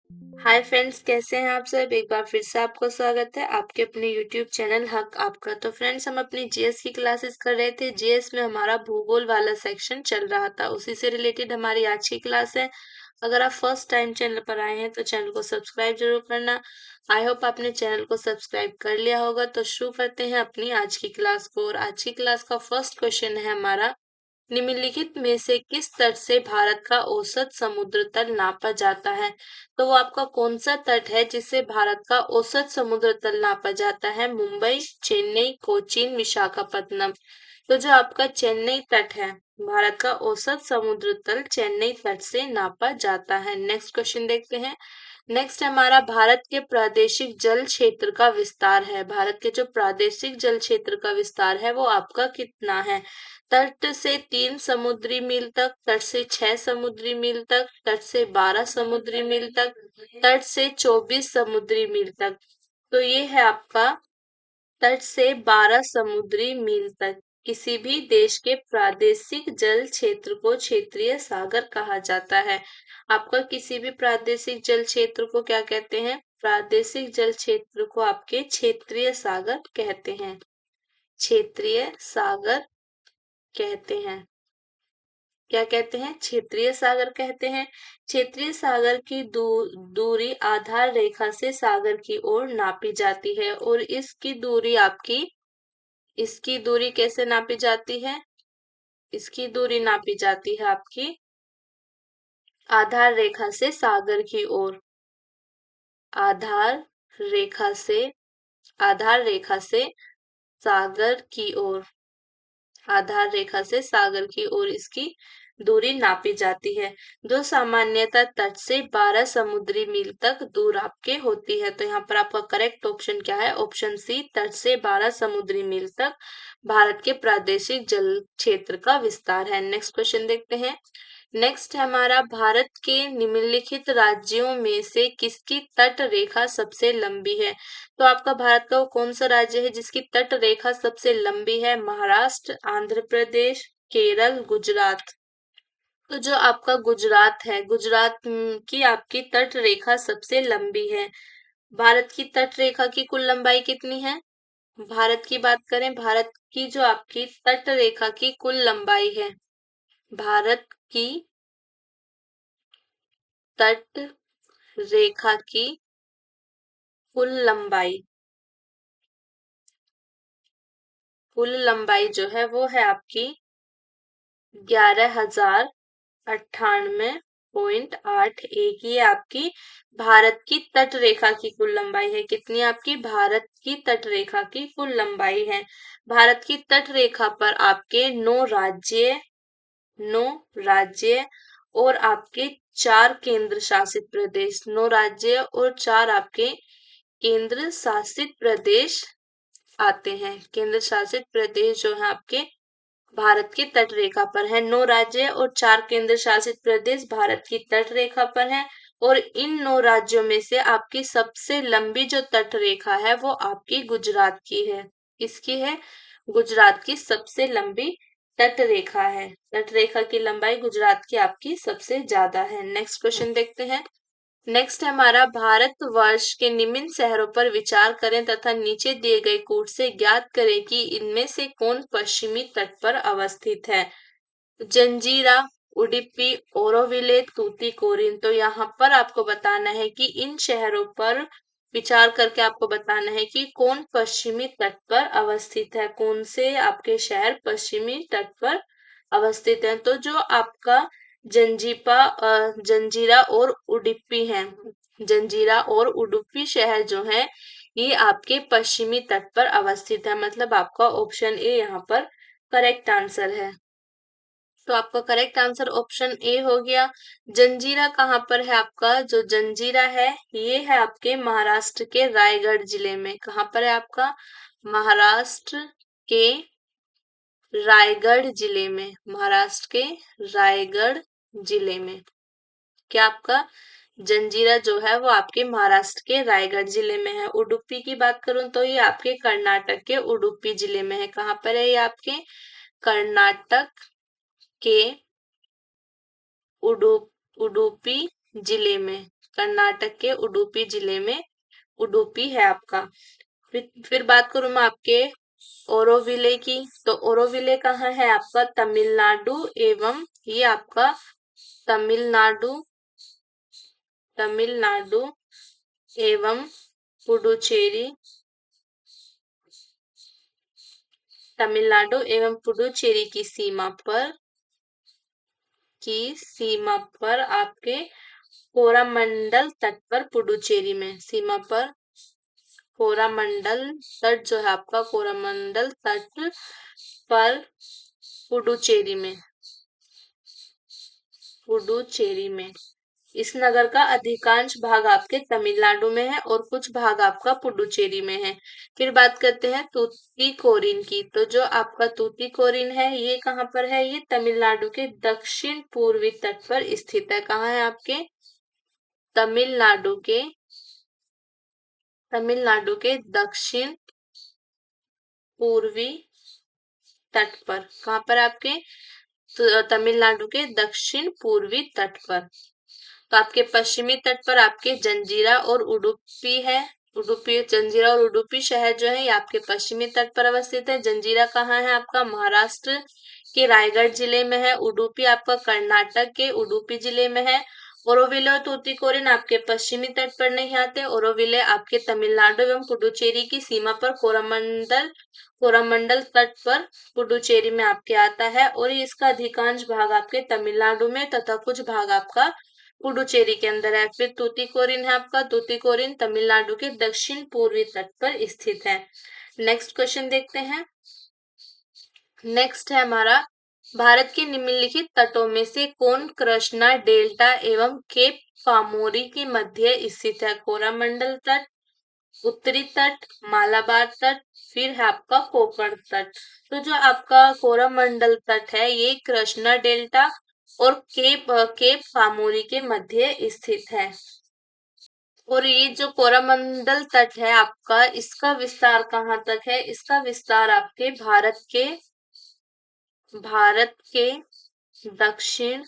Hi friends, कैसे हैं आप सब। एक बार फिर से आपको स्वागत है आपके अपने यूट्यूब चैनल हक आपका। तो फ्रेंड्स, हम अपनी जीएस की क्लासेस कर रहे थे। जीएस में हमारा भूगोल वाला सेक्शन चल रहा था, उसी से रिलेटेड हमारी आज की क्लास है। अगर आप फर्स्ट टाइम चैनल पर आए हैं तो चैनल को सब्सक्राइब जरूर करना। आई होप आपने चैनल को सब्सक्राइब कर लिया होगा। तो शुरू करते हैं अपनी आज की क्लास को। और आज की क्लास का फर्स्ट क्वेश्चन है हमारा, निम्नलिखित में से किस तट से भारत का औसत समुद्र तल नापा जाता है। तो वो आपका कौन सा तट है जिससे भारत का औसत समुद्र तल नापा जाता है। मुंबई, चेन्नई, कोचीन, विशाखापत्तनम। तो जो आपका चेन्नई तट है, भारत का औसत समुद्र तल चेन्नई तट से नापा जाता है। नेक्स्ट क्वेश्चन देखते हैं। नेक्स्ट हमारा, भारत के प्रादेशिक जल क्षेत्र का विस्तार है। भारत के जो प्रादेशिक जल क्षेत्र का विस्तार है वो आपका कितना है। तट से 3 समुद्री मील तक, तट से 6 समुद्री मील तक, तट से 12 समुद्री मील तक, तट से 24 समुद्री मील तक। तो ये है आपका तट से 12 समुद्री मील तक। किसी भी देश के प्रादेशिक जल क्षेत्र को क्षेत्रीय सागर कहा जाता है। आपका किसी भी प्रादेशिक जल क्षेत्र को क्या कहते हैं। प्रादेशिक जल क्षेत्र को आपके क्षेत्रीय सागर कहते हैं। क्षेत्रीय सागर कहते हैं। क्या कहते हैं, क्षेत्रीय सागर कहते हैं। क्षेत्रीय सागर की दूरी आधार रेखा से सागर की ओर नापी जाती है। और इसकी दूरी कैसे नापी जाती है। इसकी दूरी नापी जाती है आपकी आधार रेखा से सागर की ओर। आधार रेखा से आधार रेखा से सागर की ओर। आधार रेखा से सागर की ओर इसकी दूरी नापी जाती है, जो सामान्यतः तट से 12 समुद्री मील तक दूर आपके होती है। तो यहाँ पर आपका करेक्ट ऑप्शन क्या है। ऑप्शन सी, तट से 12 समुद्री मील तक भारत के प्रादेशिक जल क्षेत्र का विस्तार है। नेक्स्ट क्वेश्चन देखते हैं। नेक्स्ट हमारा, भारत के निम्नलिखित राज्यों में से किसकी तट रेखा सबसे लंबी है। तो आपका भारत का वो कौन सा राज्य है जिसकी तट रेखा सबसे लंबी है। महाराष्ट्र, आंध्र प्रदेश, केरल, गुजरात। तो जो आपका गुजरात है, गुजरात की आपकी तट रेखा सबसे लंबी है। भारत की तट रेखा की कुल लंबाई कितनी है। भारत की बात करें, भारत की जो आपकी तट रेखा की कुल लंबाई है, भारत की तट रेखा की कुल लंबाई, कुल लंबाई जो है वो है आपकी 11,098.81। ये आपकी भारत की तट रेखा की कुल लंबाई है। कितनी आपकी भारत की तट रेखा की कुल लंबाई है। भारत की तट रेखा पर आपके 9 राज्य और आपके 4 केंद्र शासित प्रदेश, 9 राज्य और 4 आपके केंद्र शासित प्रदेश आते हैं। केंद्र शासित प्रदेश जो है आपके भारत की तट रेखा पर है। 9 राज्य और 4 केंद्र शासित प्रदेश भारत की तट रेखा पर है। और इन 9 राज्यों में से आपकी सबसे लंबी जो तट रेखा है वो आपकी गुजरात की है। किसकी है। गुजरात की सबसे लंबी तट रेखा है। तट रेखा की लंबाई गुजरात की आपकी सबसे ज्यादा है। नेक्स्ट क्वेश्चन देखते हैं। नेक्स्ट हमारा, भारतवर्ष के निम्न शहरों पर विचार करें तथा नीचे दिए गए कोड से ज्ञात करें कि इनमें से कौन पश्चिमी तट पर अवस्थित है। जंजीरा, उडुपी, ओरोविले, तूतीकोरिन। तो यहाँ पर आपको बताना है कि इन शहरों पर विचार करके आपको बताना है कि कौन पश्चिमी तट पर अवस्थित है। कौन से आपके शहर पश्चिमी तट पर अवस्थित हैं। तो जो आपका जंजीरा और उडुपी है, जंजीरा और उडुपी शहर जो है ये आपके पश्चिमी तट पर अवस्थित है। मतलब आपका ऑप्शन ए यहाँ पर करेक्ट आंसर है। तो आपका करेक्ट आंसर ऑप्शन ए हो गया। जंजीरा कहाँ पर है आपका, जो जंजीरा है ये है आपके महाराष्ट्र के रायगढ़ जिले में। कहाँ पर है आपका, महाराष्ट्र के रायगढ़ जिले में। महाराष्ट्र के रायगढ़ जिले में क्या आपका जंजीरा जो है वो आपके महाराष्ट्र के रायगढ़ जिले में है। उडुपी की बात करूं तो ये आपके कर्नाटक के उडुपी जिले में है। कहाँ पर है ये आपके कर्नाटक के उडुपी जिले में। कर्नाटक के उडुपी जिले में उडुपी है आपका। फिर बात करूं मैं आपके ओरोविले की, तो ओरोविले कहाँ है आपका? तमिलनाडु एवं ये आपका तमिलनाडु तमिलनाडु एवं पुडुचेरी, तमिलनाडु एवं पुडुचेरी की सीमा पर आपके कोरामंडल तट पर, पुडुचेरी में सीमा पर कोरामंडल तट जो है आपका, कोरामंडल तट पर पुडुचेरी में इस नगर का अधिकांश भाग आपके तमिलनाडु में है और कुछ भाग आपका पुडुचेरी में है। फिर बात करते हैं तूतीकोरिन की, तो जो आपका तूतीकोरिन है ये कहाँ पर है? ये तमिलनाडु के दक्षिण पूर्वी तट पर स्थित है। कहाँ है आपके? तमिलनाडु के दक्षिण पूर्वी तट पर। कहाँ पर आपके? तमिलनाडु के दक्षिण पूर्वी तट पर। तो आपके पश्चिमी तट पर आपके जंजीरा और उडुपी है। जंजीरा और उडुपी शहर जो है ये आपके पश्चिमी तट पर अवस्थित है। जंजीरा कहाँ है आपका? महाराष्ट्र के रायगढ़ जिले में है। उडुपी आपका कर्नाटक के उडुपी जिले में है। ओरोविले और तूतीकोरिन आपके पश्चिमी तट पर नहीं आते। ओरोविले आपके तमिलनाडु एवं पुडुचेरी की सीमा पर कोरामंडल तट पर पुडुचेरी में आपके आता है और इसका अधिकांश भाग आपके तमिलनाडु में तथा कुछ भाग आपका पुडुचेरी के अंदर है। फिर तूतीकोरिन है आपका, तूतीकोरिन तमिलनाडु के दक्षिण पूर्वी तट पर स्थित है। नेक्स्ट क्वेश्चन देखते हैं। नेक्स्ट है हमारा, भारत के निम्नलिखित तटों में से कौन कृष्णा डेल्टा एवं केप पामोरी के मध्य स्थित है? कोरामंडल तट, उत्तरी तट, मालाबार तट, फिर है आपका कोंकण तट। तो जो आपका कोरामंडल तट है ये कृष्णा डेल्टा और केप पामोरी के मध्य स्थित है। और ये जो कोरामंडल तट है आपका, इसका विस्तार कहाँ तक है? इसका विस्तार आपके भारत के दक्षिण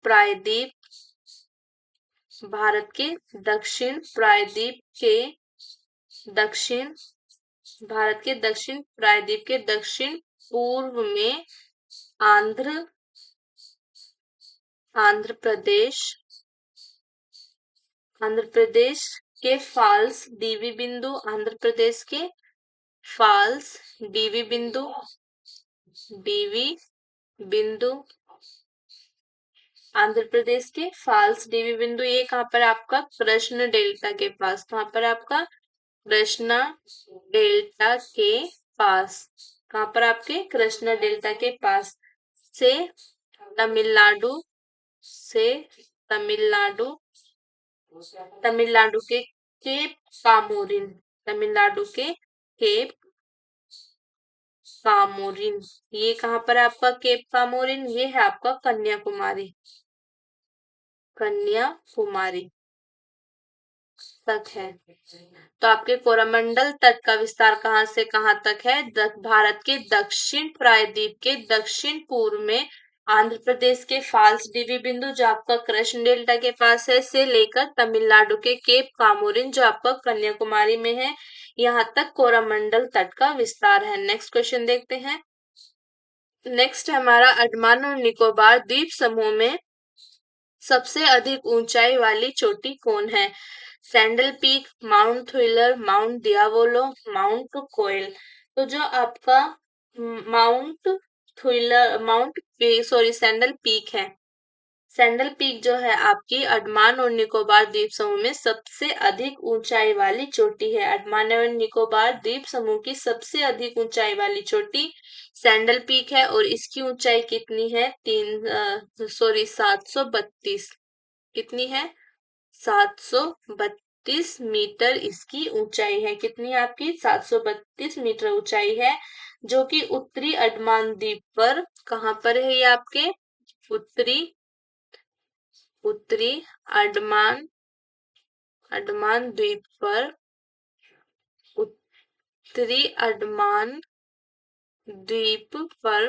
प्रायद्वीप भारत के दक्षिण प्रायद्वीप के दक्षिण भारत के दक्षिण प्रायद्वीप के दक्षिण पूर्व में आंध्र प्रदेश के फाल्स डीवी बिंदु, आंध्र प्रदेश के फाल्स डीवी बिंदु आंध्र प्रदेश के फाल्स डीवी बिंदु, ये कहाँ पर आपका? कृष्ण डेल्टा के पास। कहाँ पर आपका? कृष्णा डेल्टा के पास। कहाँ पर आपके? कृष्णा डेल्टा के पास से तमिलनाडु से तमिलनाडु के केप कामोरिन तमिलनाडु के केप कामोरिन, ये कहाँ पर है आपका केप कामोरिन? ये है आपका कन्याकुमारी तक है। तो आपके कोरामंडल तट का विस्तार कहाँ से कहाँ तक है? भारत के दक्षिण प्रायद्वीप के दक्षिण पूर्व में आंध्र प्रदेश के फाल्स डीवी बिंदु जो आपका कृष्ण डेल्टा के पास है से लेकर तमिलनाडु के केप कामोरिन जो आपका कन्याकुमारी में है, यहाँ तक कोरामंडल तट का विस्तार है। नेक्स्ट क्वेश्चन देखते हैं। नेक्स्ट हमारा, अंडमान और निकोबार द्वीप समूह में सबसे अधिक ऊंचाई वाली चोटी कौन है? Saddle Peak, Mount Thuillier, Mount Diavolo, Mount Koyob. तो जो आपका सैंडल पीक है, सैंडल पीक जो है आपकी अंडमान और निकोबार द्वीप समूह में सबसे अधिक ऊंचाई वाली चोटी है। अंडमान और निकोबार द्वीप समूह की सबसे अधिक ऊंचाई वाली चोटी सैंडल पीक है और इसकी ऊंचाई कितनी है? 732। कितनी है? 732 मीटर इसकी ऊंचाई है। कितनी है आपकी? 732 मीटर ऊंचाई है, जो कि उत्तरी अंडमान द्वीप पर, कहाँ पर है ये आपके? उत्तरी अंडमान द्वीप पर, उत्तरी अंडमान द्वीप पर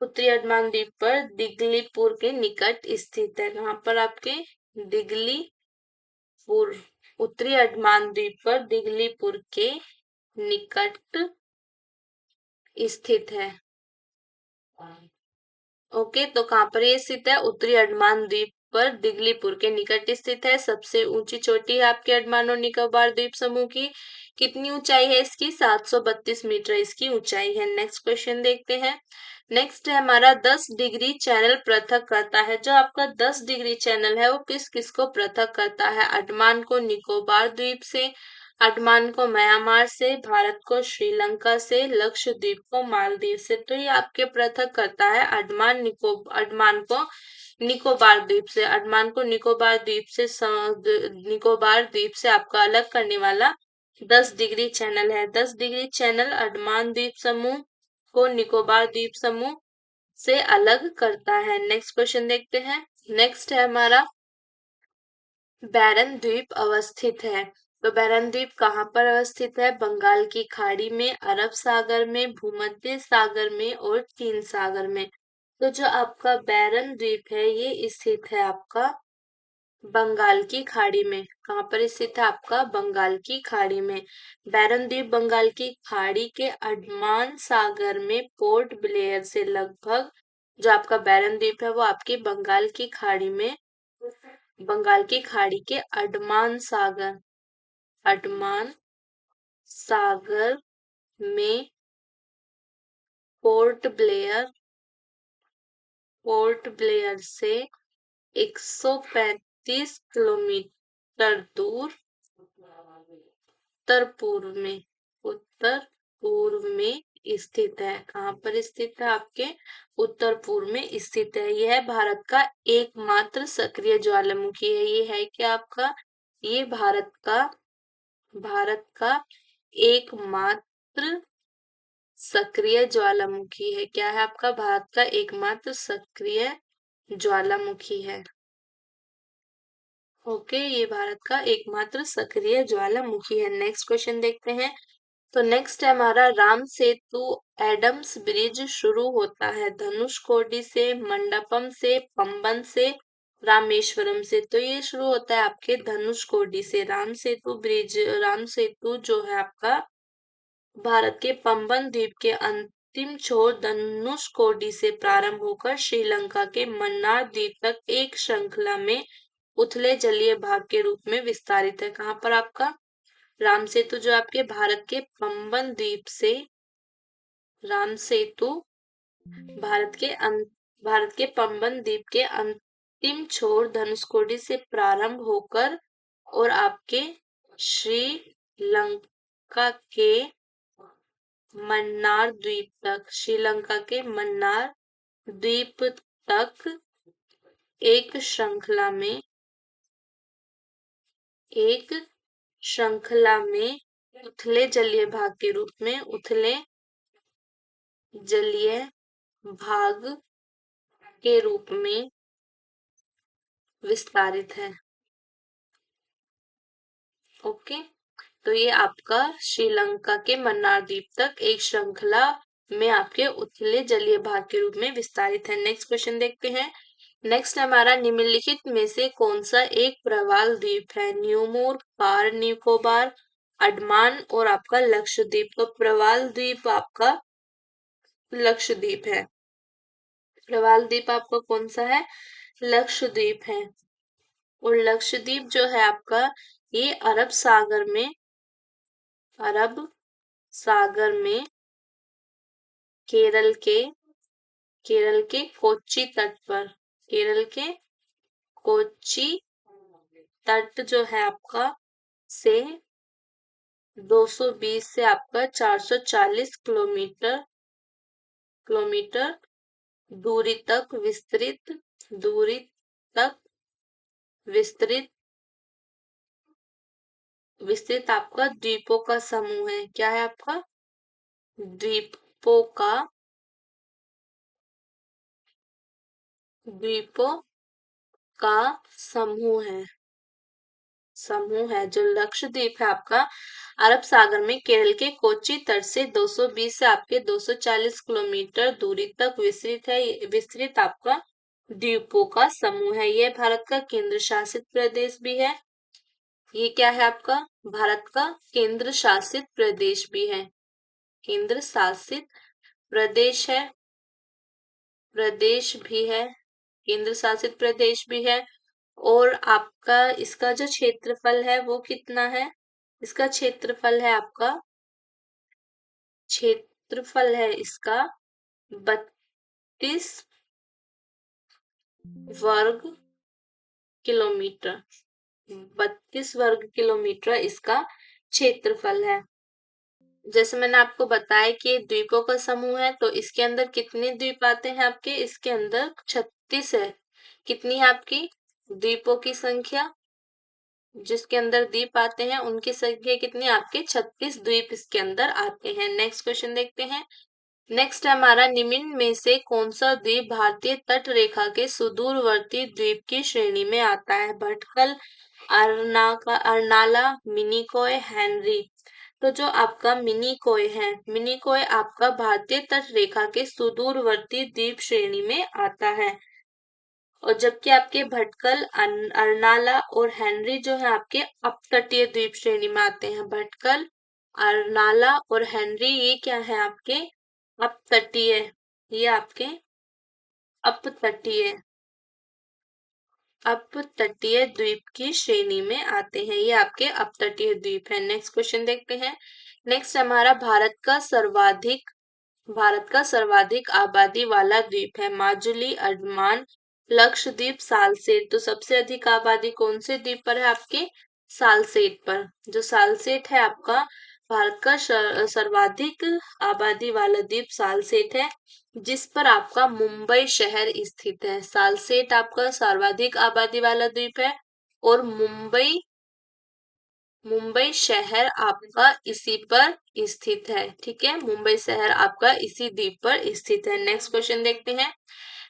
उत्तरी अंडमान द्वीप पर दिगलीपुर के निकट स्थित है। कहाँ पर आपके? दिगलीपुर। उत्तरी अंडमान द्वीप पर दिगलीपुर के निकट स्थित है। ओके, तो कहाँ पर ये स्थित है? उत्तरी अंडमान द्वीप पर दिगलीपुर के निकट स्थित है। सबसे ऊंची चोटी है आपके अंडमान और निकोबार द्वीप समूह की। कितनी ऊंचाई है इसकी? 732 मीटर इसकी ऊंचाई है। नेक्स्ट क्वेश्चन देखते हैं। नेक्स्ट है हमारा 10 डिग्री चैनल पृथक करता है। जो आपका 10 डिग्री चैनल है वो किस किस को पृथक करता है? अंडमान को निकोबार द्वीप से, अंडमान को म्यांमार से, भारत को श्रीलंका से, लक्षद्वीप को मालदीव से। तो ये आपके पृथक करता है अंडमान को निकोबार द्वीप से। अंडमान को निकोबार द्वीप से निकोबार द्वीप से आपका अलग करने वाला 10 डिग्री चैनल है। 10 डिग्री चैनल अंडमान द्वीप समूह को निकोबार द्वीप समूह से अलग करता है। नेक्स्ट क्वेश्चन देखते हैं। नेक्स्ट है हमारा बैरन द्वीप अवस्थित है। तो बैरन द्वीप कहाँ पर अवस्थित है? बंगाल की खाड़ी में, अरब सागर में, भूमध्य सागर में और चीन सागर में। तो जो आपका बैरन द्वीप है ये स्थित है आपका बंगाल की खाड़ी में। कहाँ पर स्थित है? आपका बंगाल की खाड़ी में। बैरन द्वीप बंगाल की खाड़ी के अंडमान सागर में पोर्ट ब्लेयर से लगभग, जो आपका बैरन द्वीप है वो आपकी बंगाल की खाड़ी में, बंगाल की खाड़ी के अंडमान सागर में पोर्ट ब्लेयर से 135 किलोमीटर दूर उत्तर पूर्व में स्थित है। कहाँ पर स्थित है? आपके उत्तर पूर्व में स्थित है। यह भारत का एकमात्र सक्रिय ज्वालामुखी है। ये है क्या आपका? ये भारत का एकमात्र सक्रिय ज्वालामुखी है। क्या है आपका? भारत का एकमात्र सक्रिय ज्वालामुखी है। ओके, ये भारत का एकमात्र सक्रिय ज्वालामुखी है। नेक्स्ट क्वेश्चन देखते हैं। तो नेक्स्ट है हमारा राम सेतु एडम्स ब्रिज शुरू होता है धनुषकोडी से, मंडपम से, पंबन से, रामेश्वरम से। तो ये शुरू होता है आपके धनुषकोडी से। राम सेतु जो है आपका भारत के पंबन द्वीप के अंतिम छोर धनुषकोडी से प्रारंभ होकर श्रीलंका के मन्नार द्वीप तक एक श्रृंखला में उथले जलीय भाग के रूप में विस्तारित है। कहाँ पर आपका? राम सेतु जो आपके भारत के पंबन द्वीप से, राम सेतु भारत के पंबन द्वीप के अंतिम छोर धनुषकोडी से प्रारंभ होकर और आपके श्रीलंका के मन्नार द्वीप तक, श्रीलंका के मन्नार द्वीप तक एक श्रृंखला में उथले जलीय भाग के रूप में, उथले जलीय भाग के रूप में विस्तारित है। ओके, तो ये आपका श्रीलंका के मन्नार द्वीप तक एक श्रृंखला में आपके उथले जलीय भाग के रूप में विस्तारित है। नेक्स्ट क्वेश्चन देखते हैं। नेक्स्ट हमारा निम्नलिखित में से कौन सा एक प्रवाल द्वीप है? न्यूमोर, कार निकोबार, अंडमान और आपका लक्षद्वीप। तो प्रवाल द्वीप आपका लक्षद्वीप है। प्रवाल द्वीप आपका कौन सा है? लक्षद्वीप है। और लक्षद्वीप जो है आपका ये अरब सागर में केरल के कोच्चि तट पर, केरल के कोच्चि तट जो है आपका से 220 से आपका 440 किलोमीटर दूरी तक विस्तृत आपका द्वीपों का समूह है। क्या है आपका? द्वीपों का द्वीपों का समूह है। समूह है। जो लक्षद्वीप है आपका अरब सागर में केरल के कोच्चि तट से 220 से आपके 240 किलोमीटर दूरी तक विस्तृत है। विस्तृत आपका द्वीपों का समूह है। ये भारत का केंद्र शासित प्रदेश भी है। ये क्या है आपका भारत का केंद्र शासित प्रदेश भी है। केंद्र शासित प्रदेश है, प्रदेश भी है, केंद्र शासित प्रदेश भी है। और आपका इसका जो क्षेत्रफल है वो कितना है? इसका क्षेत्रफल है आपका, क्षेत्रफल है इसका 32 वर्ग किलोमीटर। 32 वर्ग किलोमीटर इसका क्षेत्रफल है। जैसे मैंने आपको बताया कि ये द्वीपों का समूह है, तो इसके अंदर कितने द्वीप आते हैं आपके? इसके अंदर 36 है। कितनी है आपकी द्वीपों की संख्या? जिसके अंदर द्वीप आते हैं उनकी संख्या कितनी? आपके 36 द्वीप इसके अंदर आते हैं। नेक्स्ट क्वेश्चन देखते हैं। नेक्स्ट हमारा, निम्न में से कौन सा द्वीप भारतीय तट रेखा के सुदूरवर्ती द्वीप की श्रेणी में आता है? भटकल, अर्नाला, मिनिकॉय, हेनरी। तो जो आपका मिनिकॉय है, मिनिकॉय आपका भारतीय तट रेखा के सुदूरवर्ती द्वीप श्रेणी में आता है। और जबकि आपके भटकल, अर्नाला और हेनरी जो है आपके अपतटीय द्वीप श्रेणी में आते हैं। भटकल, अर्नाला और हेनरी ये क्या है आपके अपतटीय, ये आपके अपतटीय अपतटीय द्वीप की श्रेणी में आते हैं। ये आपके अपतटीय द्वीप है। नेक्स्ट क्वेश्चन देखते हैं। नेक्स्ट हमारा, भारत का सर्वाधिक आबादी वाला द्वीप है। माजुली, अंडमान, लक्षद्वीप, सालसेट। तो सबसे अधिक आबादी कौन से द्वीप पर है? आपके सालसेट पर। जो सालसेट है आपका भारत का सर्वाधिक आबादी वाला द्वीप सालसेट है, जिस पर आपका मुंबई शहर स्थित है। सालसेट आपका सर्वाधिक आबादी वाला द्वीप है और मुंबई मुंबई शहर आपका इसी पर स्थित है। ठीक है, मुंबई शहर आपका इसी द्वीप पर स्थित है। नेक्स्ट क्वेश्चन देखते हैं।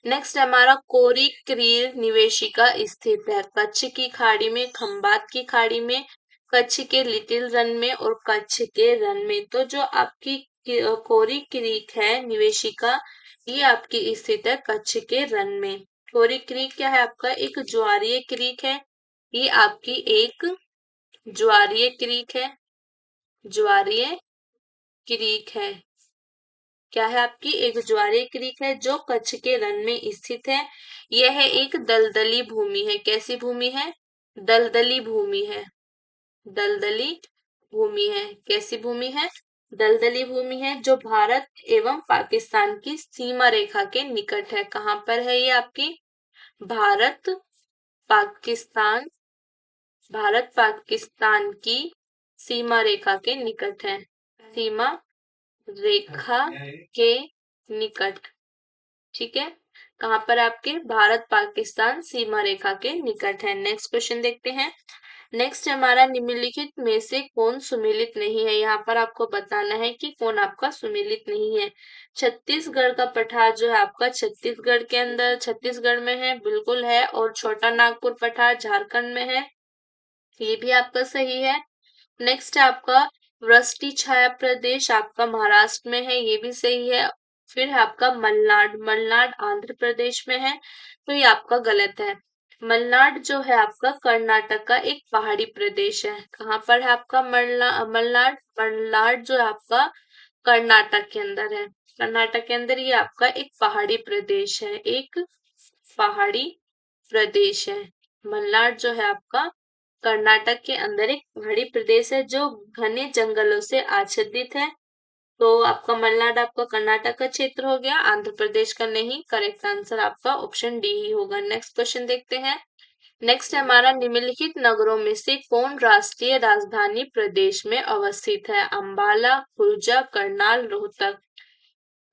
नेक्स्ट हमारा, कोरी क्रीर निवेशिका स्थित है। कच्छ की खाड़ी में, खंबात की खाड़ी में, कच्छ के लिटिल रन में और कच्छ के रन में। तो जो आपकी कोरी क्रीक है निवेशिका, ये आपकी स्थित है कच्छ के रन में। कोरी क्रीक क्या है आपका? एक ज्वारीय क्रीक है। ये आपकी एक ज्वारीय क्रीक है, ज्वारीय क्रीक है। क्या है आपकी? एक ज्वारीय क्रीक है जो कच्छ के रन में स्थित है। यह एक दलदली भूमि है। कैसी भूमि है? दलदली भूमि है। दलदली भूमि है। कैसी भूमि है? दलदली भूमि है, जो भारत एवं पाकिस्तान की सीमा रेखा के निकट है। कहाँ पर है ये आपकी? भारत पाकिस्तान भारत पाकिस्तान की सीमा रेखा के निकट है। सीमा रेखा के निकट। ठीक है, कहाँ पर आपके? भारत पाकिस्तान सीमा रेखा के निकट है। नेक्स्ट क्वेश्चन देखते हैं। नेक्स्ट हमारा, निम्नलिखित में से कौन सुमेलित नहीं है? यहाँ पर आपको बताना है कि कौन आपका सुमेलित नहीं है। छत्तीसगढ़ का पठार जो है आपका छत्तीसगढ़ के अंदर, छत्तीसगढ़ में है, बिल्कुल है। और छोटा नागपुर पठार झारखंड में है, ये भी आपका सही है। नेक्स्ट है आपका, वृष्टि छाया प्रदेश आपका महाराष्ट्र में है, ये भी सही है। फिर है आपका मलनाड, मलनाड आंध्र प्रदेश में है, तो ये आपका गलत है। मलनाड जो है आपका कर्नाटक का एक पहाड़ी प्रदेश है। कहाँ पर है आपका मलनाड? मलनाड जो है आपका कर्नाटक के अंदर है। कर्नाटक के अंदर ये आपका एक पहाड़ी प्रदेश है, एक पहाड़ी प्रदेश है। मलनाड जो है आपका कर्नाटक के अंदर एक पहाड़ी प्रदेश है जो घने जंगलों से आच्छादित है। तो आपका मलनाड आपका कर्नाटक का क्षेत्र हो गया, आंध्र प्रदेश का नहीं। करेक्ट आंसर आपका ऑप्शन डी ही होगा। नेक्स्ट क्वेश्चन देखते हैं। नेक्स्ट हमारा, निम्नलिखित नगरों में से कौन राष्ट्रीय राजधानी प्रदेश में अवस्थित है? अंबाला, खुर्जा, करनाल, रोहतक।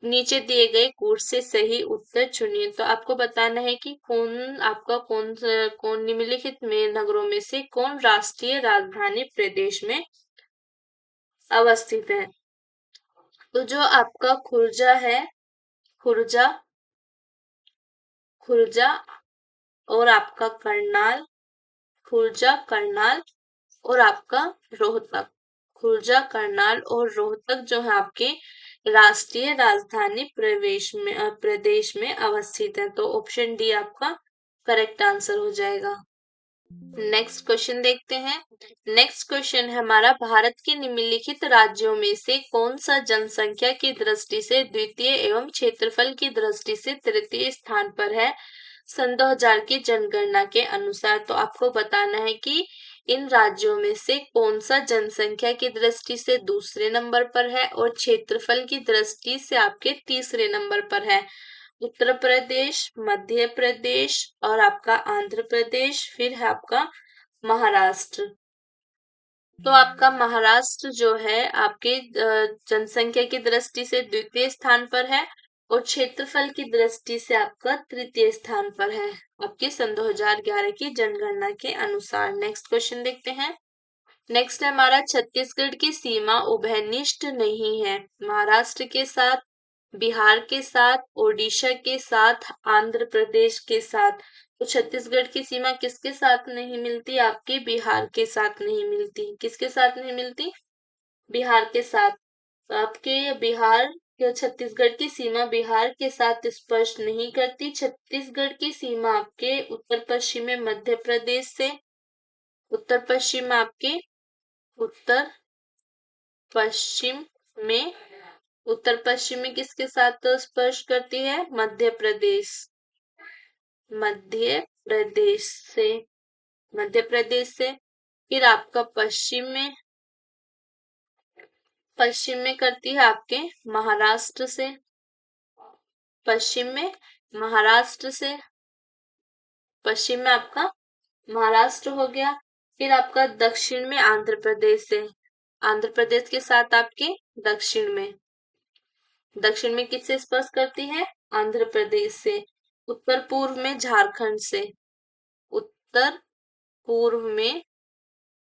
नीचे दिए गए कोर्स से सही उत्तर चुनिए। तो आपको बताना है कि कौन निम्नलिखित में नगरों में से कौन राष्ट्रीय राजधानी प्रदेश में अवस्थित है। तो जो आपका खुर्जा है, खुर्जा खुर्जा और आपका करनाल, खुर्जा, करनाल और आपका रोहतक। खुर्जा, करनाल और रोहतक जो है आपके राष्ट्रीय राजधानी प्रदेश में अवस्थित है। तो ऑप्शन डी आपका करेक्ट आंसर हो जाएगा। नेक्स्ट क्वेश्चन देखते हैं। नेक्स्ट क्वेश्चन है हमारा, भारत के निम्नलिखित राज्यों में से कौन सा जनसंख्या की दृष्टि से द्वितीय एवं क्षेत्रफल की दृष्टि से तृतीय स्थान पर है सन 2000 की जनगणना के अनुसार। तो आपको बताना है कि इन राज्यों में से कौन सा जनसंख्या की दृष्टि से दूसरे नंबर पर है और क्षेत्रफल की दृष्टि से आपके तीसरे नंबर पर है। उत्तर प्रदेश, मध्य प्रदेश और आपका आंध्र प्रदेश, फिर है आपका महाराष्ट्र। तो आपका महाराष्ट्र जो है आपके जनसंख्या की दृष्टि से द्वितीय स्थान पर है और क्षेत्रफल की दृष्टि से आपका तृतीय स्थान पर है आपके सन 2011 की जनगणना के अनुसार। नेक्स्ट क्वेश्चन देखते हैं। नेक्स्ट है हमारा, छत्तीसगढ़ की सीमा उभयनिष्ठ नहीं है। महाराष्ट्र के साथ, बिहार के साथ, ओडिशा के साथ, आंध्र प्रदेश के साथ। तो छत्तीसगढ़ की सीमा किसके साथ नहीं मिलती? आपकी बिहार के साथ नहीं मिलती। किसके साथ नहीं मिलती? बिहार के साथ। तो आपके बिहार या छत्तीसगढ़ की सीमा बिहार के साथ स्पर्श नहीं करती। छत्तीसगढ़ की सीमा आपके उत्तर पश्चिम में मध्य प्रदेश से, उत्तर पश्चिम में आपके उत्तर पश्चिम में उत्तर पश्चिम में किसके साथ स्पर्श करती है? मध्य प्रदेश। मध्य प्रदेश से, मध्य प्रदेश से। फिर आपका पश्चिम में करती है आपके महाराष्ट्र से, पश्चिम में महाराष्ट्र से, पश्चिम में आपका महाराष्ट्र हो गया। फिर आपका दक्षिण में आंध्र प्रदेश से, आंध्र प्रदेश के साथ आपके दक्षिण में, दक्षिण में किससे स्पर्श करती है? आंध्र प्रदेश से। उत्तर पूर्व में झारखंड से, उत्तर पूर्व में,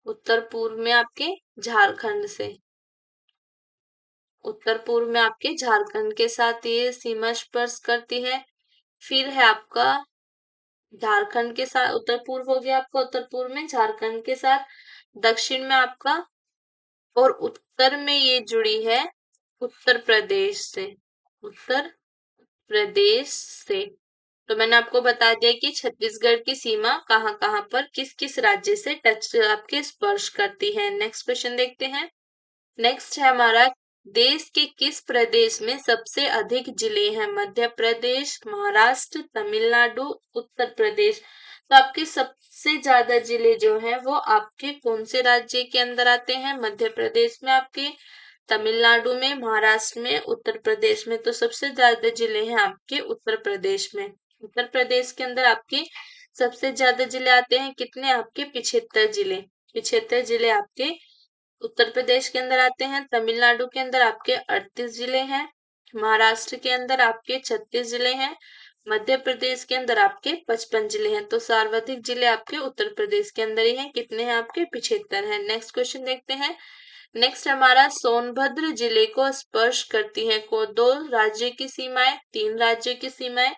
उत्तर पूर्व में आपके झारखंड से, उत्तर पूर्व में आपके झारखंड के साथ ये सीमा स्पर्श करती है। फिर है आपका झारखंड के साथ, उत्तर पूर्व हो गया आपका, उत्तर पूर्व में झारखंड के साथ, दक्षिण में आपका, और उत्तर में ये जुड़ी है उत्तर प्रदेश से, उत्तर प्रदेश से। तो मैंने आपको बता दिया कि छत्तीसगढ़ की सीमा कहाँ कहाँ पर किस किस राज्य से टच आपके स्पर्श करती है। नेक्स्ट क्वेश्चन देखते हैं। नेक्स्ट है हमारा, देश के किस प्रदेश में सबसे अधिक जिले हैं? मध्य प्रदेश, महाराष्ट्र, तमिलनाडु, उत्तर प्रदेश। तो आपके सबसे ज्यादा जिले जो हैं वो आपके कौन से राज्य के अंदर आते हैं? मध्य प्रदेश में आपके, तमिलनाडु में, महाराष्ट्र में, उत्तर प्रदेश में। तो सबसे ज्यादा जिले हैं आपके उत्तर प्रदेश में। उत्तर प्रदेश के अंदर आपके सबसे ज्यादा जिले आते हैं कितने? आपके 75 जिले। 75 जिले आपके उत्तर प्रदेश के अंदर आते हैं। तमिलनाडु के अंदर आपके 38 जिले हैं, महाराष्ट्र के अंदर आपके 36 जिले हैं, मध्य प्रदेश के अंदर आपके 55 जिले हैं। तो सर्वाधिक जिले आपके उत्तर प्रदेश के अंदर ही हैं। कितने हैं आपके? 75 हैं। नेक्स्ट क्वेश्चन देखते हैं। नेक्स्ट हमारा, सोनभद्र जिले को स्पर्श करती है को 2 राज्य की सीमाएं, 3 राज्यों की सीमाएं,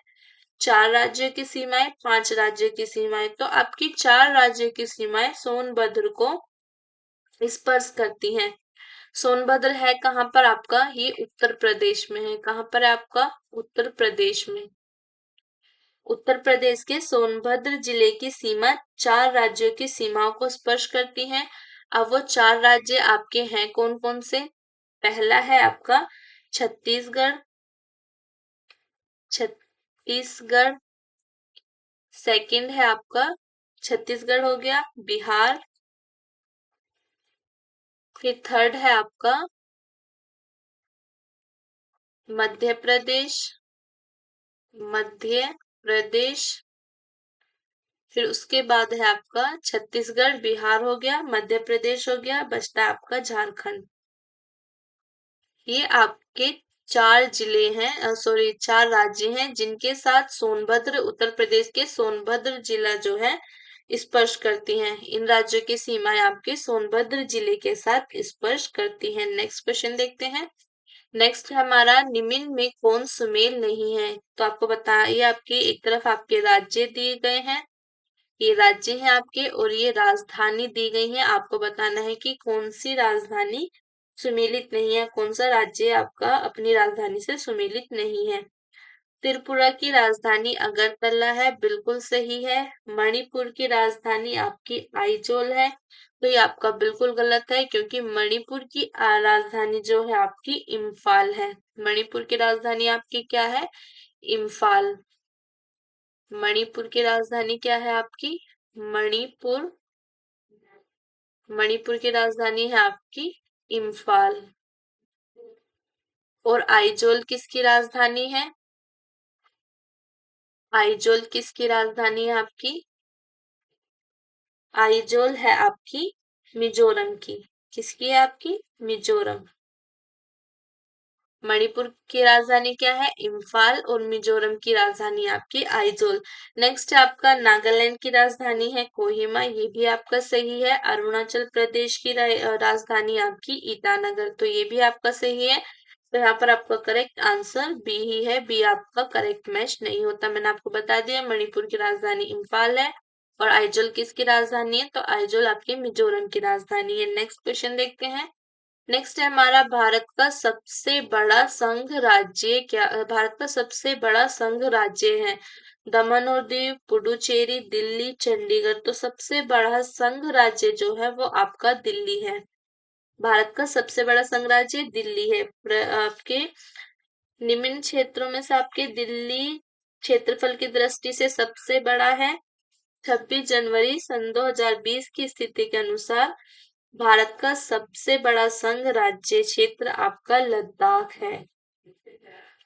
4 राज्यों की सीमाएं, 5 राज्यों की सीमाएं। तो आपकी 4 राज्यों की सीमाएं सोनभद्र को स्पर्श करती हैं। सोनभद्र है कहाँ पर आपका? ये उत्तर प्रदेश में है। कहाँ पर है आपका? उत्तर प्रदेश में। उत्तर प्रदेश के सोनभद्र जिले की सीमा 4 राज्यों की सीमाओं को स्पर्श करती है। अब वो 4 राज्य आपके हैं कौन कौन से? पहला है आपका छत्तीसगढ़, छत्तीसगढ़। सेकंड है आपका छत्तीसगढ़ हो गया, बिहार। फिर थर्ड है आपका मध्य प्रदेश, मध्य प्रदेश। फिर उसके बाद है आपका छत्तीसगढ़, बिहार हो गया, मध्य प्रदेश हो गया, बचता है आपका झारखंड। ये आपके 4 जिले हैं, सॉरी 4 राज्य हैं जिनके साथ सोनभद्र, उत्तर प्रदेश के सोनभद्र जिला जो है स्पर्श करती हैं। इन राज्यों की सीमाएं आपके सोनभद्र जिले के साथ स्पर्श करती हैं। नेक्स्ट क्वेश्चन देखते हैं। नेक्स्ट हमारा, निम्न में कौन सुमेल नहीं है? तो आपको बताइए, आपकी एक तरफ आपके राज्य दिए गए हैं, ये राज्य हैं आपके और ये राजधानी दी गई है। आपको बताना है कि कौन सी राजधानी सुमेलित नहीं है, कौन सा राज्य आपका अपनी राजधानी से सुमेलित नहीं है। त्रिपुरा की राजधानी अगरतला है, बिल्कुल सही है। मणिपुर की राजधानी आपकी आइजोल है, तो ये आपका बिल्कुल गलत है क्योंकि मणिपुर की राजधानी जो है आपकी इम्फाल है। मणिपुर की राजधानी आपकी क्या है? इम्फाल। मणिपुर की राजधानी क्या है आपकी? मणिपुर। मणिपुर की राजधानी है आपकी इम्फाल। और आइजोल किसकी राजधानी है? आइजोल किसकी राजधानी है आपकी? आइजोल है आपकी मिजोरम की। किसकी है आपकी? मिजोरम। मणिपुर की राजधानी क्या है? इम्फाल। और मिजोरम की राजधानी आपकी आइजोल। नेक्स्ट है आपका नागालैंड की राजधानी है कोहिमा, ये भी आपका सही है। अरुणाचल प्रदेश की राजधानी आपकी ईटानगर, तो ये भी आपका सही है। तो यहाँ पर आपका करेक्ट आंसर बी ही है। बी आपका करेक्ट मैच नहीं होता। मैंने आपको बता दिया मणिपुर की राजधानी इम्फाल है और आइजोल किसकी राजधानी है? तो आइजोल आपकी मिजोरम की राजधानी है। नेक्स्ट क्वेश्चन देखते हैं। नेक्स्ट है हमारा भारत का सबसे बड़ा संघ राज्य क्या? भारत का सबसे बड़ा संघ राज्य है दमन और दीव, पुडुचेरी, दिल्ली, चंडीगढ़। तो सबसे बड़ा संघ राज्य जो है वो आपका दिल्ली है। भारत का सबसे बड़ा संघ राज्य दिल्ली है। आपके निम्न क्षेत्रों में से आपके दिल्ली क्षेत्रफल की दृष्टि से सबसे बड़ा है। 26 जनवरी सन 2020 की स्थिति के अनुसार भारत का सबसे बड़ा संघ राज्य क्षेत्र आपका लद्दाख है।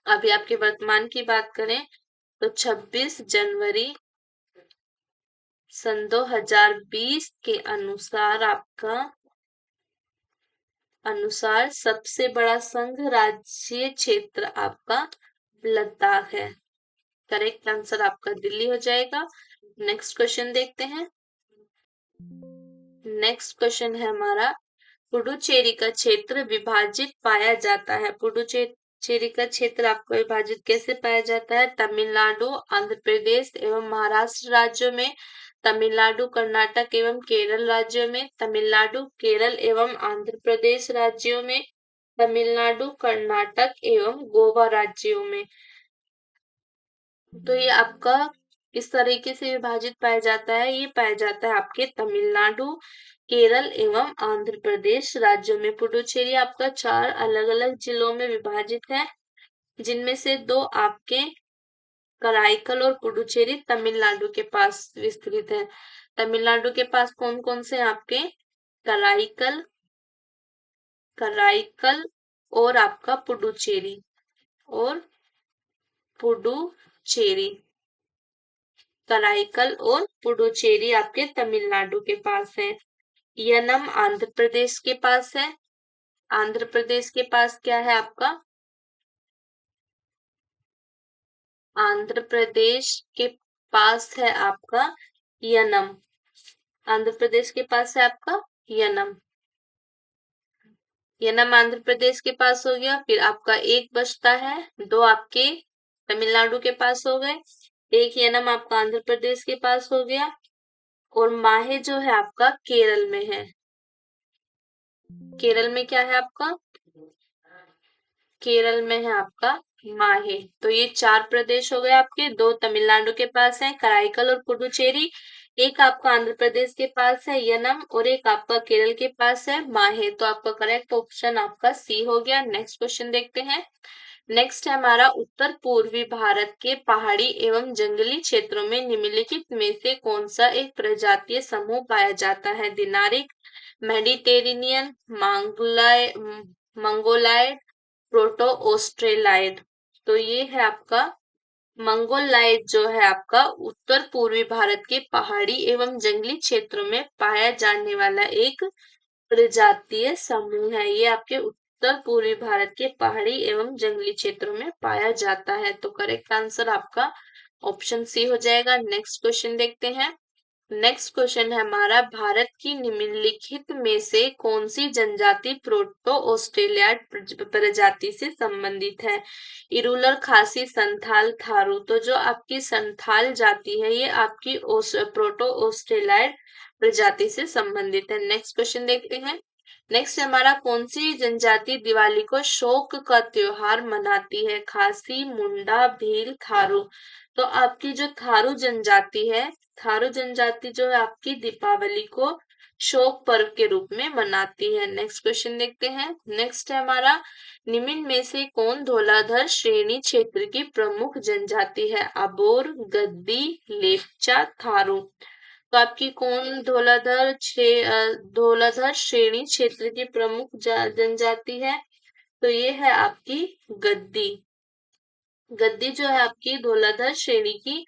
अभी आपके वर्तमान की बात करें तो 26 जनवरी सन 2020 के अनुसार सबसे बड़ा संघ राज्य क्षेत्र आपका लद्दाख है। करेक्ट आंसर आपका दिल्ली हो जाएगा। नेक्स्ट क्वेश्चन देखते हैं। नेक्स्ट क्वेश्चन है हमारा पुडुचेरी का क्षेत्र विभाजित पाया जाता है। पुडुचेरी का क्षेत्र आपको विभाजित कैसे पाया जाता है? तमिलनाडु, आंध्र प्रदेश एवं महाराष्ट्र राज्यों में, तमिलनाडु, कर्नाटक एवं केरल राज्यों में, तमिलनाडु, केरल एवं आंध्र प्रदेश राज्यों में, तमिलनाडु, कर्नाटक एवं गोवा राज्यों में। तो ये आपका किस तरीके से विभाजित पाया जाता है? ये पाया जाता है आपके तमिलनाडु, केरल एवं आंध्र प्रदेश राज्यों में। पुडुचेरी आपका 4 अलग अलग जिलों में विभाजित है, जिनमें से 2 आपके कराईकल और पुडुचेरी तमिलनाडु के पास विस्तृत है। तमिलनाडु के पास कौन कौन से आपके? कराईकल, कराईकल और आपका पुडुचेरी, और पुडुचेरी। कराईकल और पुडुचेरी आपके तमिलनाडु के पास है। यनम आंध्र प्रदेश के पास है। आंध्र प्रदेश के पास क्या है आपका? आंध्र प्रदेश के पास है आपका यनम। आंध्र प्रदेश के पास है आपका यनम। यनम आंध्र प्रदेश के पास हो गया। फिर आपका एक बचता है, 2 आपके तमिलनाडु के पास हो गए, एक यनम आपका आंध्र प्रदेश के पास हो गया, और माहे जो है आपका केरल में है। केरल में क्या है आपका? केरल में है आपका माहे। तो ये 4 प्रदेश हो गए आपके। 2 तमिलनाडु के पास है, कराईकल और पुडुचेरी। एक आपका आंध्र प्रदेश के पास है यनम, और एक आपका केरल के पास है माहे। तो आपका करेक्ट ऑप्शन आपका सी हो गया। नेक्स्ट क्वेश्चन देखते हैं। नेक्स्ट है हमारा उत्तर पूर्वी भारत के पहाड़ी एवं जंगली क्षेत्रों में निम्नलिखित में से कौन सा एक प्रजातीय समूह पाया जाता है? दिनारिक, मेडिटेरेनियन, मंगोलायड, प्रोटो ऑस्ट्रेलाइड। तो ये है आपका मंगोलाइड जो है आपका उत्तर पूर्वी भारत के पहाड़ी एवं जंगली क्षेत्रों में पाया जाने वाला एक प्रजातीय समूह है। ये आपके उत्तर पूर्वी भारत के पहाड़ी एवं जंगली क्षेत्रों में पाया जाता है। तो करेक्ट आंसर आपका ऑप्शन सी हो जाएगा। नेक्स्ट क्वेश्चन देखते हैं। नेक्स्ट क्वेश्चन है हमारा, भारत की निम्नलिखित में से कौन सी जनजाति प्रोटो ऑस्ट्रेलियाड प्रजाति से संबंधित है? इरूलर, खासी, संथाल, थारू। तो जो आपकी संथाल जाति है ये आपकी प्रोटो ऑस्ट्रेलियाड प्रजाति से संबंधित है। नेक्स्ट क्वेश्चन देखते हैं। नेक्स्ट हमारा, कौन सी जनजाति दिवाली को शोक का त्योहार मनाती है? खासी, मुंडा, भील, थारू। तो आपकी जो थारू जनजाति है, थारू जनजाति जो है आपकी दीपावली को शोक पर्व के रूप में मनाती है। नेक्स्ट क्वेश्चन देखते हैं। नेक्स्ट है हमारा, निम्न में से कौन धौलाधर श्रेणी क्षेत्र की प्रमुख जनजाति है? अबोर, गद्दी, लेपचा, थारू। तो आपकी कौन धौलाधर श्रेणी क्षेत्र की प्रमुख जनजाति है? तो ये है आपकी गद्दी। गद्दी जो है आपकी धौलाधर श्रेणी की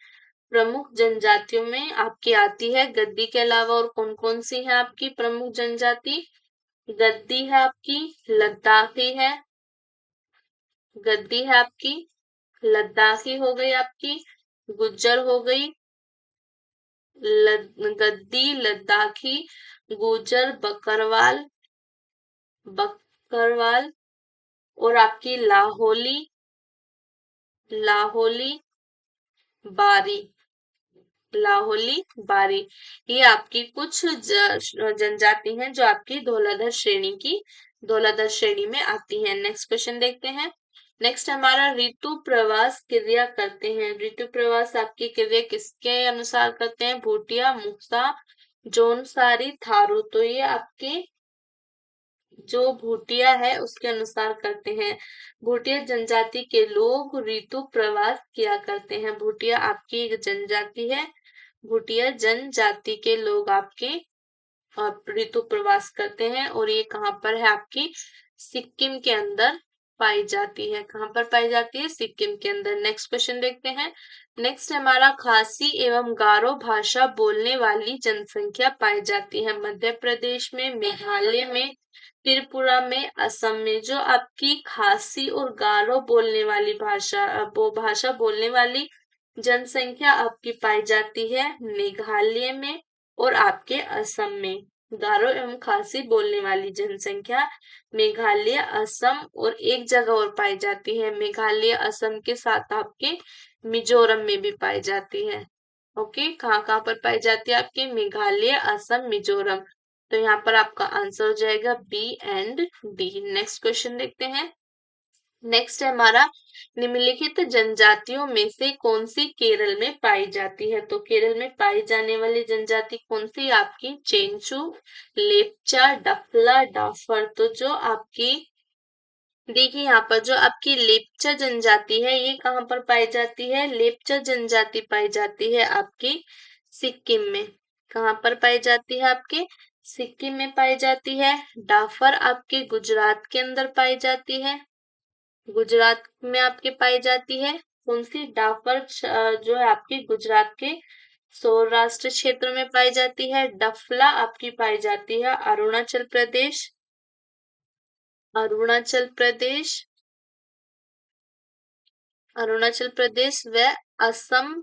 प्रमुख जनजातियों में आपकी आती है। गद्दी के अलावा और कौन कौन सी है आपकी प्रमुख जनजाति? गद्दी है आपकी, लद्दाखी है, गद्दी है आपकी, लद्दाखी हो गई आपकी, गुज्जर हो गई, गद्दी, लद्दाखी, गुज्जर, बकरवाल और आपकी लाहौली, लाहौली, बारी, लाहौली, बारी। ये आपकी कुछ जनजाति हैं जो आपकी धौलाधर श्रेणी में आती हैं। नेक्स्ट क्वेश्चन देखते हैं। नेक्स्ट हमारा, ऋतु प्रवास क्रिया करते हैं। ऋतु प्रवास आपकी क्रिया किसके अनुसार करते हैं? भूटिया, मुक्ता, जौनसारी, थारू। तो ये आपके जो भूटिया है उसके अनुसार करते हैं। भूटिया जनजाति के लोग ऋतु प्रवास किया करते हैं। भूटिया आपकी एक जनजाति है। भूटिया जनजाति के लोग आपके ऋतु प्रवास करते हैं और ये कहाँ पर है? आपकी सिक्किम के अंदर पाई जाती है। कहाँ पर पाई जाती है? सिक्किम के अंदर। नेक्स्ट क्वेश्चन देखते हैं। नेक्स्ट हमारा, खासी एवं गारो भाषा बोलने वाली जनसंख्या पाई जाती है मध्य प्रदेश में, मेघालय में, त्रिपुरा में, असम में। जो आपकी खासी और गारो बोलने वाली भाषा बोलने वाली जनसंख्या आपकी पाई जाती है मेघालय में और आपके असम में। गारो एवं खासी बोलने वाली जनसंख्या मेघालय, असम और एक जगह और पाई जाती है। मेघालय, असम के साथ आपके मिजोरम में भी पाई जाती है। ओके, कहाँ कहाँ पर पाई जाती है? आपके मेघालय, असम, मिजोरम। तो यहाँ पर आपका आंसर हो जाएगा B and D. Next question देखते हैं। नेक्स्ट है हमारा, निम्नलिखित जनजातियों में से कौन सी केरल में पाई जाती है? तो केरल में पाई जाने वाली जनजाति कौन सी? आपकी चेंचू, लेपचा, डफला, डाफर। तो जो आपकी देखिए यहाँ पर जो आपकी लेपचा जनजाति है ये कहाँ पर पाई जाती है? लेपचा जनजाति पाई जाती है आपकी सिक्किम में। कहाँ पर पाई जाती है? आपके सिक्किम में पाई जाती है। डाफर आपके गुजरात के अंदर पाई जाती है। गुजरात में आपके पाई जाती है। कौन सी? डाफर जो है आपकी गुजरात के सौराष्ट्र क्षेत्र में पाई जाती है। डफला आपकी पाई जाती है अरुणाचल प्रदेश, अरुणाचल प्रदेश, अरुणाचल प्रदेश व असम,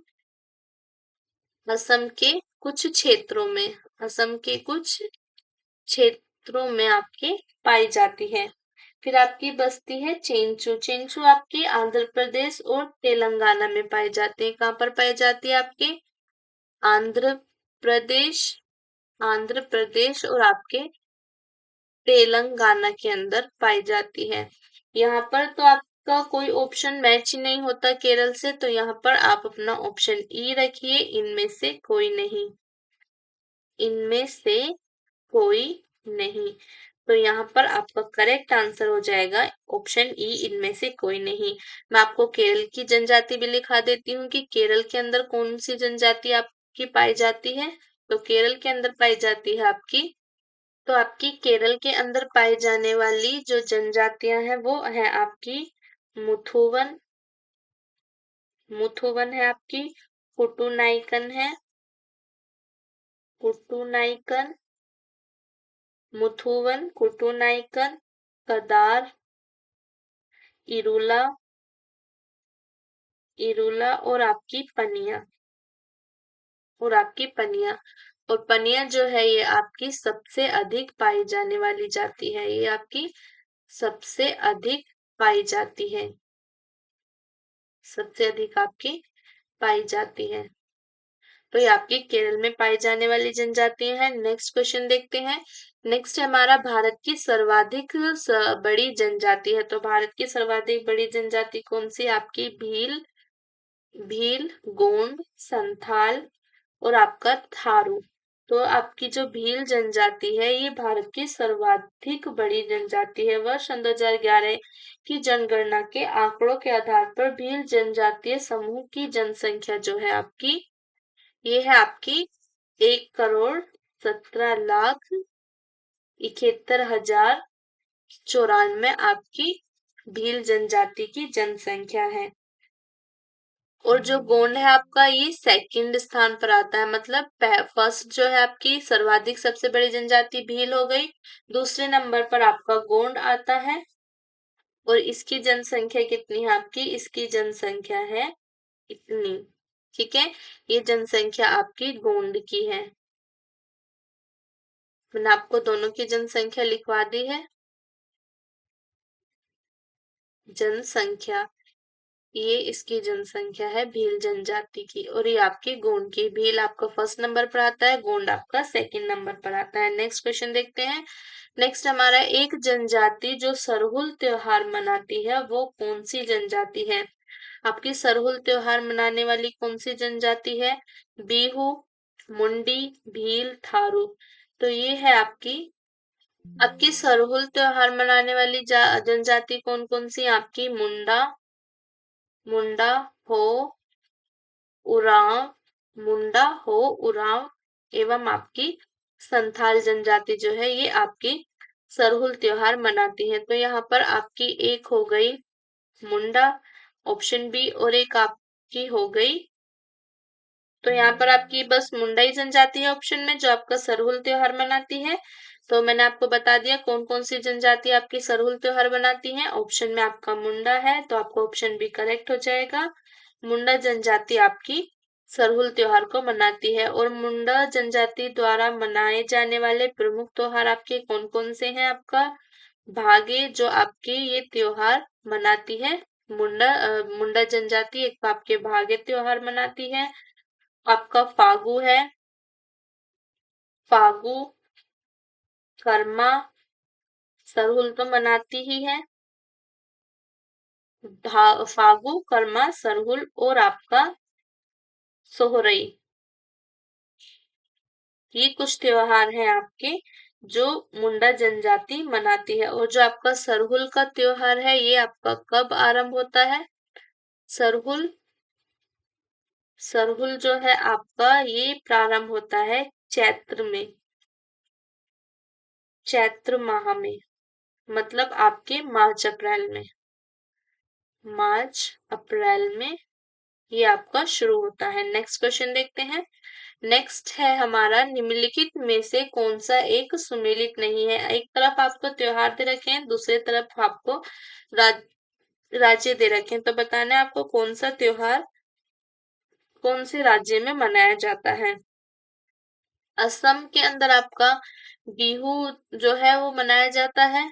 असम के कुछ क्षेत्रों में, असम के कुछ क्षेत्रों में आपके पाई जाती है। फिर आपकी बस्ती है चेंचू। चेंचू आपके आंध्र प्रदेश और तेलंगाना में पाई जाती है। कहाँ पर पाई जाती है? आपके आंध्र प्रदेश, आंध्र प्रदेश और आपके तेलंगाना के अंदर पाई जाती है। यहाँ पर तो आपका कोई ऑप्शन मैच ही नहीं होता केरल से, तो यहाँ पर आप अपना ऑप्शन ई रखिए, इनमें से कोई नहीं, इनमें से कोई नहीं। तो यहाँ पर आपका करेक्ट आंसर हो जाएगा ऑप्शन ई, इनमें से कोई नहीं। मैं आपको केरल की जनजाति भी लिखा देती हूँ कि केरल के अंदर कौन सी जनजाति आपकी पाई जाती है। तो केरल के अंदर पाई जाती है आपकी, तो आपकी केरल के अंदर पाई जाने वाली जो जनजातियां हैं वो है आपकी मुथुवन, मुथुवन है आपकी, कुटु नाइकन है, कुटु नाइकन, मुथुवन, कुटु नाइकन, कदार, इरुला, इरुला और आपकी पनिया, और आपकी पनिया। और पनिया जो है ये आपकी सबसे अधिक पाई जाने वाली जाति है, ये आपकी सबसे अधिक पाई जाती है, सबसे अधिक आपकी पाई जाती है। तो ये आपकी केरल में पाई जाने वाली जनजातियां हैं। नेक्स्ट क्वेश्चन देखते हैं। नेक्स्ट है हमारा भारत की सर्वाधिक बड़ी जनजाति है। तो भारत की सर्वाधिक बड़ी जनजाति कौन सी? आपकी भील, गोंड, संथाल और आपका थारू। तो आपकी जो भील जनजाति है ये भारत की सर्वाधिक बड़ी जनजाति है। वर्ष 2011 की जनगणना के आंकड़ों के आधार पर भील जनजातीय समूह की जनसंख्या जो है आपकी, ये है आपकी 1,17,71,94 आपकी भील जनजाति की जनसंख्या है। और जो गोंड है आपका ये सेकंड स्थान पर आता है, मतलब फर्स्ट जो है आपकी सर्वाधिक सबसे बड़ी जनजाति भील हो गई, दूसरे नंबर पर आपका गोंड आता है। और इसकी जनसंख्या कितनी है आपकी? इसकी जनसंख्या है इतनी। ठीक है, ये जनसंख्या आपकी गोंड की है। मैंने आपको दोनों की जनसंख्या लिखवा दी है। जनसंख्या, ये इसकी जनसंख्या है भील जनजाति की, और ये आपकी गोंड की। भील आपका फर्स्ट नंबर पर आता है, गोंड आपका सेकंड नंबर पर आता है। नेक्स्ट क्वेश्चन देखते हैं। नेक्स्ट हमारा, एक जनजाति जो सरहुल त्योहार मनाती है वो कौन सी जनजाति है? आपकी सरहुल त्योहार मनाने वाली कौन सी जनजाति है? बिहू, मुंडी, भील, थारू। तो ये है आपकी सरहुल त्योहार मनाने वाली जनजाति कौन कौन सी? आपकी मुंडा हो, उरांव, मुंडा हो, उरांव एवं आपकी संथाल जनजाति जो है ये आपकी सरहुल त्योहार मनाती है। तो यहाँ पर आपकी एक हो गई मुंडा, ऑप्शन बी, और एक आपकी हो गई, तो यहाँ पर आपकी बस मुंडई जनजाति है ऑप्शन में जो आपका सरहुल त्योहार मनाती है। तो मैंने आपको बता दिया कौन कौन सी जनजाति आपकी सरहुल त्योहार मनाती है। ऑप्शन में आपका मुंडा है, तो आपका ऑप्शन बी करेक्ट हो जाएगा। मुंडा जनजाति आपकी सरहुल त्योहार को मनाती है। और मुंडा जनजाति द्वारा मनाए जाने वाले प्रमुख त्योहार आपके कौन कौन से हैं? आपका भागे जो आपके ये त्योहार मनाती है, मुंडा जनजाति एक आपके भागे त्योहार मनाती है। आपका फागु है, फागु, कर्मा, सरहुल तो मनाती ही है। फागु, कर्मा, सरहुल और आपका सोहरई, ये कुछ त्योहार हैं आपके जो मुंडा जनजाति मनाती है। और जो आपका सरहुल का त्योहार है ये आपका कब आरंभ होता है? सरहुल सरहुल जो है आपका ये प्रारंभ होता है चैत्र में, चैत्र माह में, मतलब आपके मार्च अप्रैल में, मार्च अप्रैल में ये आपका शुरू होता है। नेक्स्ट क्वेश्चन देखते हैं। नेक्स्ट है हमारा, निम्नलिखित में से कौन सा एक सुमेलित नहीं है? एक तरफ आपको त्योहार दे रखे हैं, दूसरी तरफ आपको राज, राज्य दे रखे हैं, तो बताना है आपको कौन सा त्योहार कौन से राज्य में मनाया जाता है। असम के अंदर आपका बिहू जो है वो मनाया जाता है,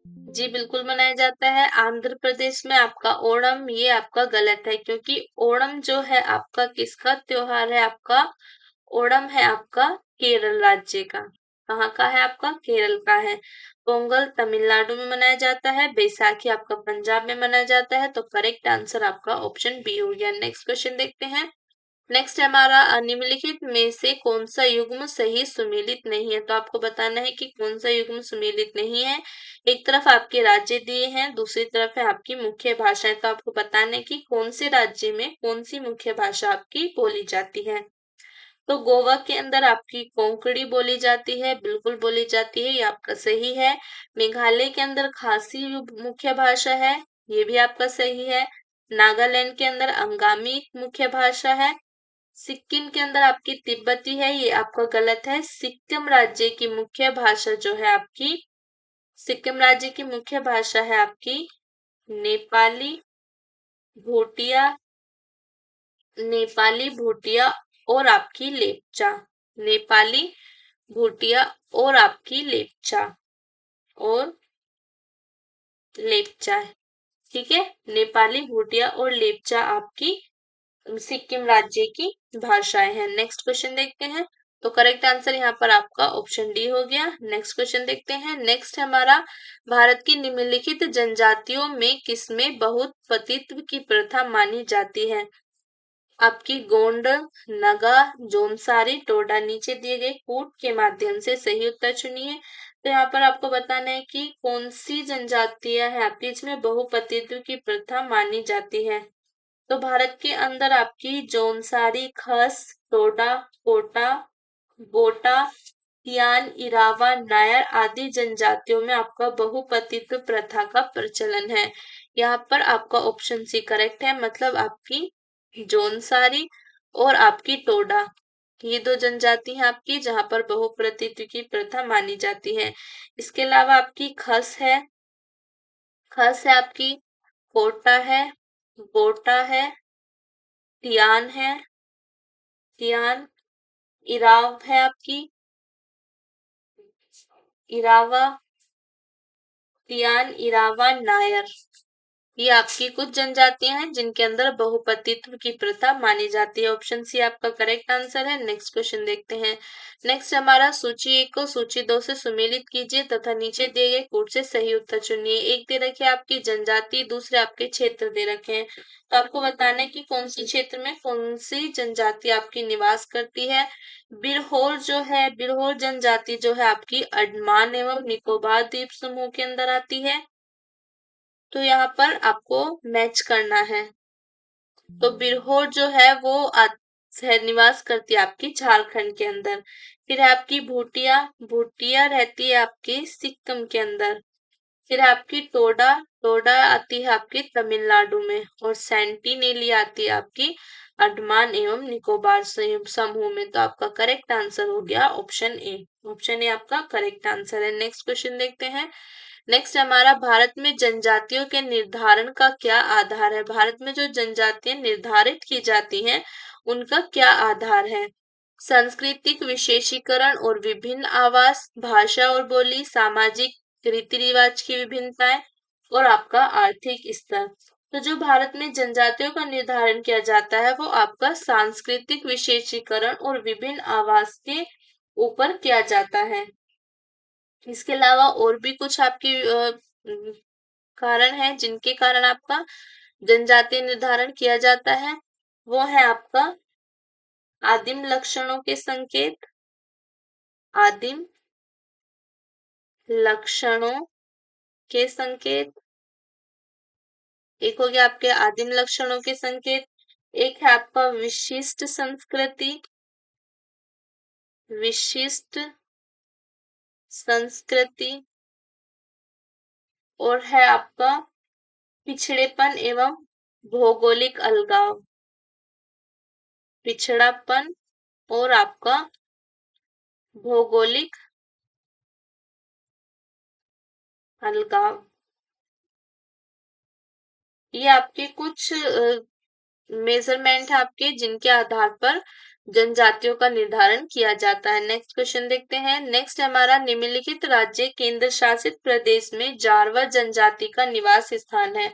जी बिल्कुल मनाया जाता है। आंध्र प्रदेश में आपका ओणम, ये आपका गलत है, क्योंकि ओणम जो है आपका किसका त्योहार है? आपका ओणम है आपका केरल राज्य का। कहाँ का है? आपका केरल का है। पोंगल तमिलनाडु में मनाया जाता है, बैसाखी आपका पंजाब में मनाया जाता है। तो करेक्ट आंसर आपका ऑप्शन बी हो गया। नेक्स्ट क्वेश्चन देखते हैं। नेक्स्ट है हमारा, निम्नलिखित में से कौन सा युग्म सही सुमेलित नहीं है? तो आपको बताना है कि कौन सा युग्म सुमेलित नहीं है। एक तरफ आपके राज्य दिए हैं, दूसरी तरफ है आपकी मुख्य भाषाएं, तो आपको बताना है कि कौन से राज्य में कौन सी मुख्य भाषा आपकी बोली जाती है। तो गोवा के अंदर आपकी कोंकणी बोली जाती है, बिल्कुल बोली जाती है, ये आपका सही है। मेघालय के अंदर खासी मुख्य भाषा है, ये भी आपका सही है। नागालैंड के अंदर अंगामी मुख्य भाषा है। सिक्किम के अंदर आपकी तिब्बती है, ये आपका गलत है। सिक्किम राज्य की मुख्य भाषा जो है आपकी, सिक्किम राज्य की मुख्य भाषा है आपकी नेपाली, भूटिया, नेपाली, भूटिया और आपकी लेप्चा। नेपाली, भूटिया और आपकी लेपचा। ठीक है, नेपाली, भूटिया और लेपचा आपकी सिक्किम राज्य की भाषाएं हैं। नेक्स्ट क्वेश्चन देखते हैं। तो करेक्ट आंसर यहाँ पर आपका ऑप्शन डी हो गया। नेक्स्ट क्वेश्चन देखते हैं। नेक्स्ट हमारा, भारत की निम्नलिखित जनजातियों में किसमें बहुत पतित्व की प्रथा मानी जाती है? आपकी गोंड, नगा, जोमसारी, टोडा। नीचे दिए गए कूट के माध्यम से सही उत्तर चुनिए। तो यहाँ पर आपको बताना है कि कौन सी जनजातियां हैं आपकी इसमें बहुपतित्व की प्रथा मानी जाती है। तो भारत के अंदर आपकी जौनसारी, खस, टोडा, कोटा, गोटा, तियान, इरावा, नायर आदि जनजातियों में आपका बहुपतित्व प्रथा का प्रचलन है। यहाँ पर आपका ऑप्शन सी करेक्ट है, मतलब आपकी जौनसारी और आपकी टोडा, ये दो जनजाति हैं आपकी जहां पर बहुपतित्व की प्रथा मानी जाती है। इसके अलावा आपकी खस है आपकी, कोटा है, गोटा है, तियान है, तियान, इराव है आपकी, इरावा, तियान, इरावा, नायर। ये आपकी कुछ जनजातियां हैं जिनके अंदर बहुपतित्व की प्रथा मानी जाती है। ऑप्शन सी आपका करेक्ट आंसर है। नेक्स्ट क्वेश्चन देखते हैं। नेक्स्ट हमारा, सूची 1 को सूची 2 से सुमेलित कीजिए तथा नीचे दिए गए कूट से सही उत्तर चुनिए। एक दे रखे आपकी जनजाति, दूसरे आपके क्षेत्र दे रखे हैं। तो आपको बताना है कि कौन सी क्षेत्र में कौन सी जनजाति आपकी निवास करती है। बिरहोर जनजाति जो है आपकी अंडमान एवं निकोबार द्वीप समूह के अंदर आती है। तो यहाँ पर आपको मैच करना है। तो बिरहोर जो है वो निवास करती है आपकी झारखंड के अंदर। फिर है आपकी भूटिया, भूटिया रहती है आपकी सिक्किम के अंदर। फिर आपकी टोडा, टोडा आती है आपकी तमिलनाडु में। और सेंटिनेली आती है आपकी अंडमान एवं निकोबार समूह में। तो आपका करेक्ट आंसर हो गया ऑप्शन ए। ऑप्शन ए आपका करेक्ट आंसर है। नेक्स्ट क्वेश्चन देखते हैं। नेक्स्ट हमारा, भारत में जनजातियों के निर्धारण का क्या आधार है? भारत में जो जनजातियां निर्धारित की जाती हैं उनका क्या आधार है? सांस्कृतिक विशेषीकरण और विभिन्न आवास, भाषा और बोली, सामाजिक रीति रिवाज की विभिन्नताएं और आपका आर्थिक स्तर। तो जो भारत में जनजातियों का निर्धारण किया जाता है वो आपका सांस्कृतिक विशेषीकरण और विभिन्न आवास के ऊपर किया जाता है। इसके अलावा और भी कुछ आपकी कारण है जिनके कारण आपका जनजातीय निर्धारण किया जाता है। वो है आपका आदिम लक्षणों के संकेत, आदिम लक्षणों के संकेत। एक हो गया आपके आदिम लक्षणों के संकेत। एक है आपका विशिष्ट संस्कृति, विशिष्ट संस्कृति। और है आपका पिछड़ेपन एवं भौगोलिक अलगाव, पिछड़ापन और आपका भौगोलिक अलगाव। ये आपके कुछ मेजरमेंट है आपके जिनके आधार पर जनजातियों का निर्धारण किया जाता है। नेक्स्ट क्वेश्चन देखते हैं। नेक्स्ट हमारा, निम्नलिखित राज्य केंद्र शासित प्रदेश में जारवा जनजाति का निवास स्थान है।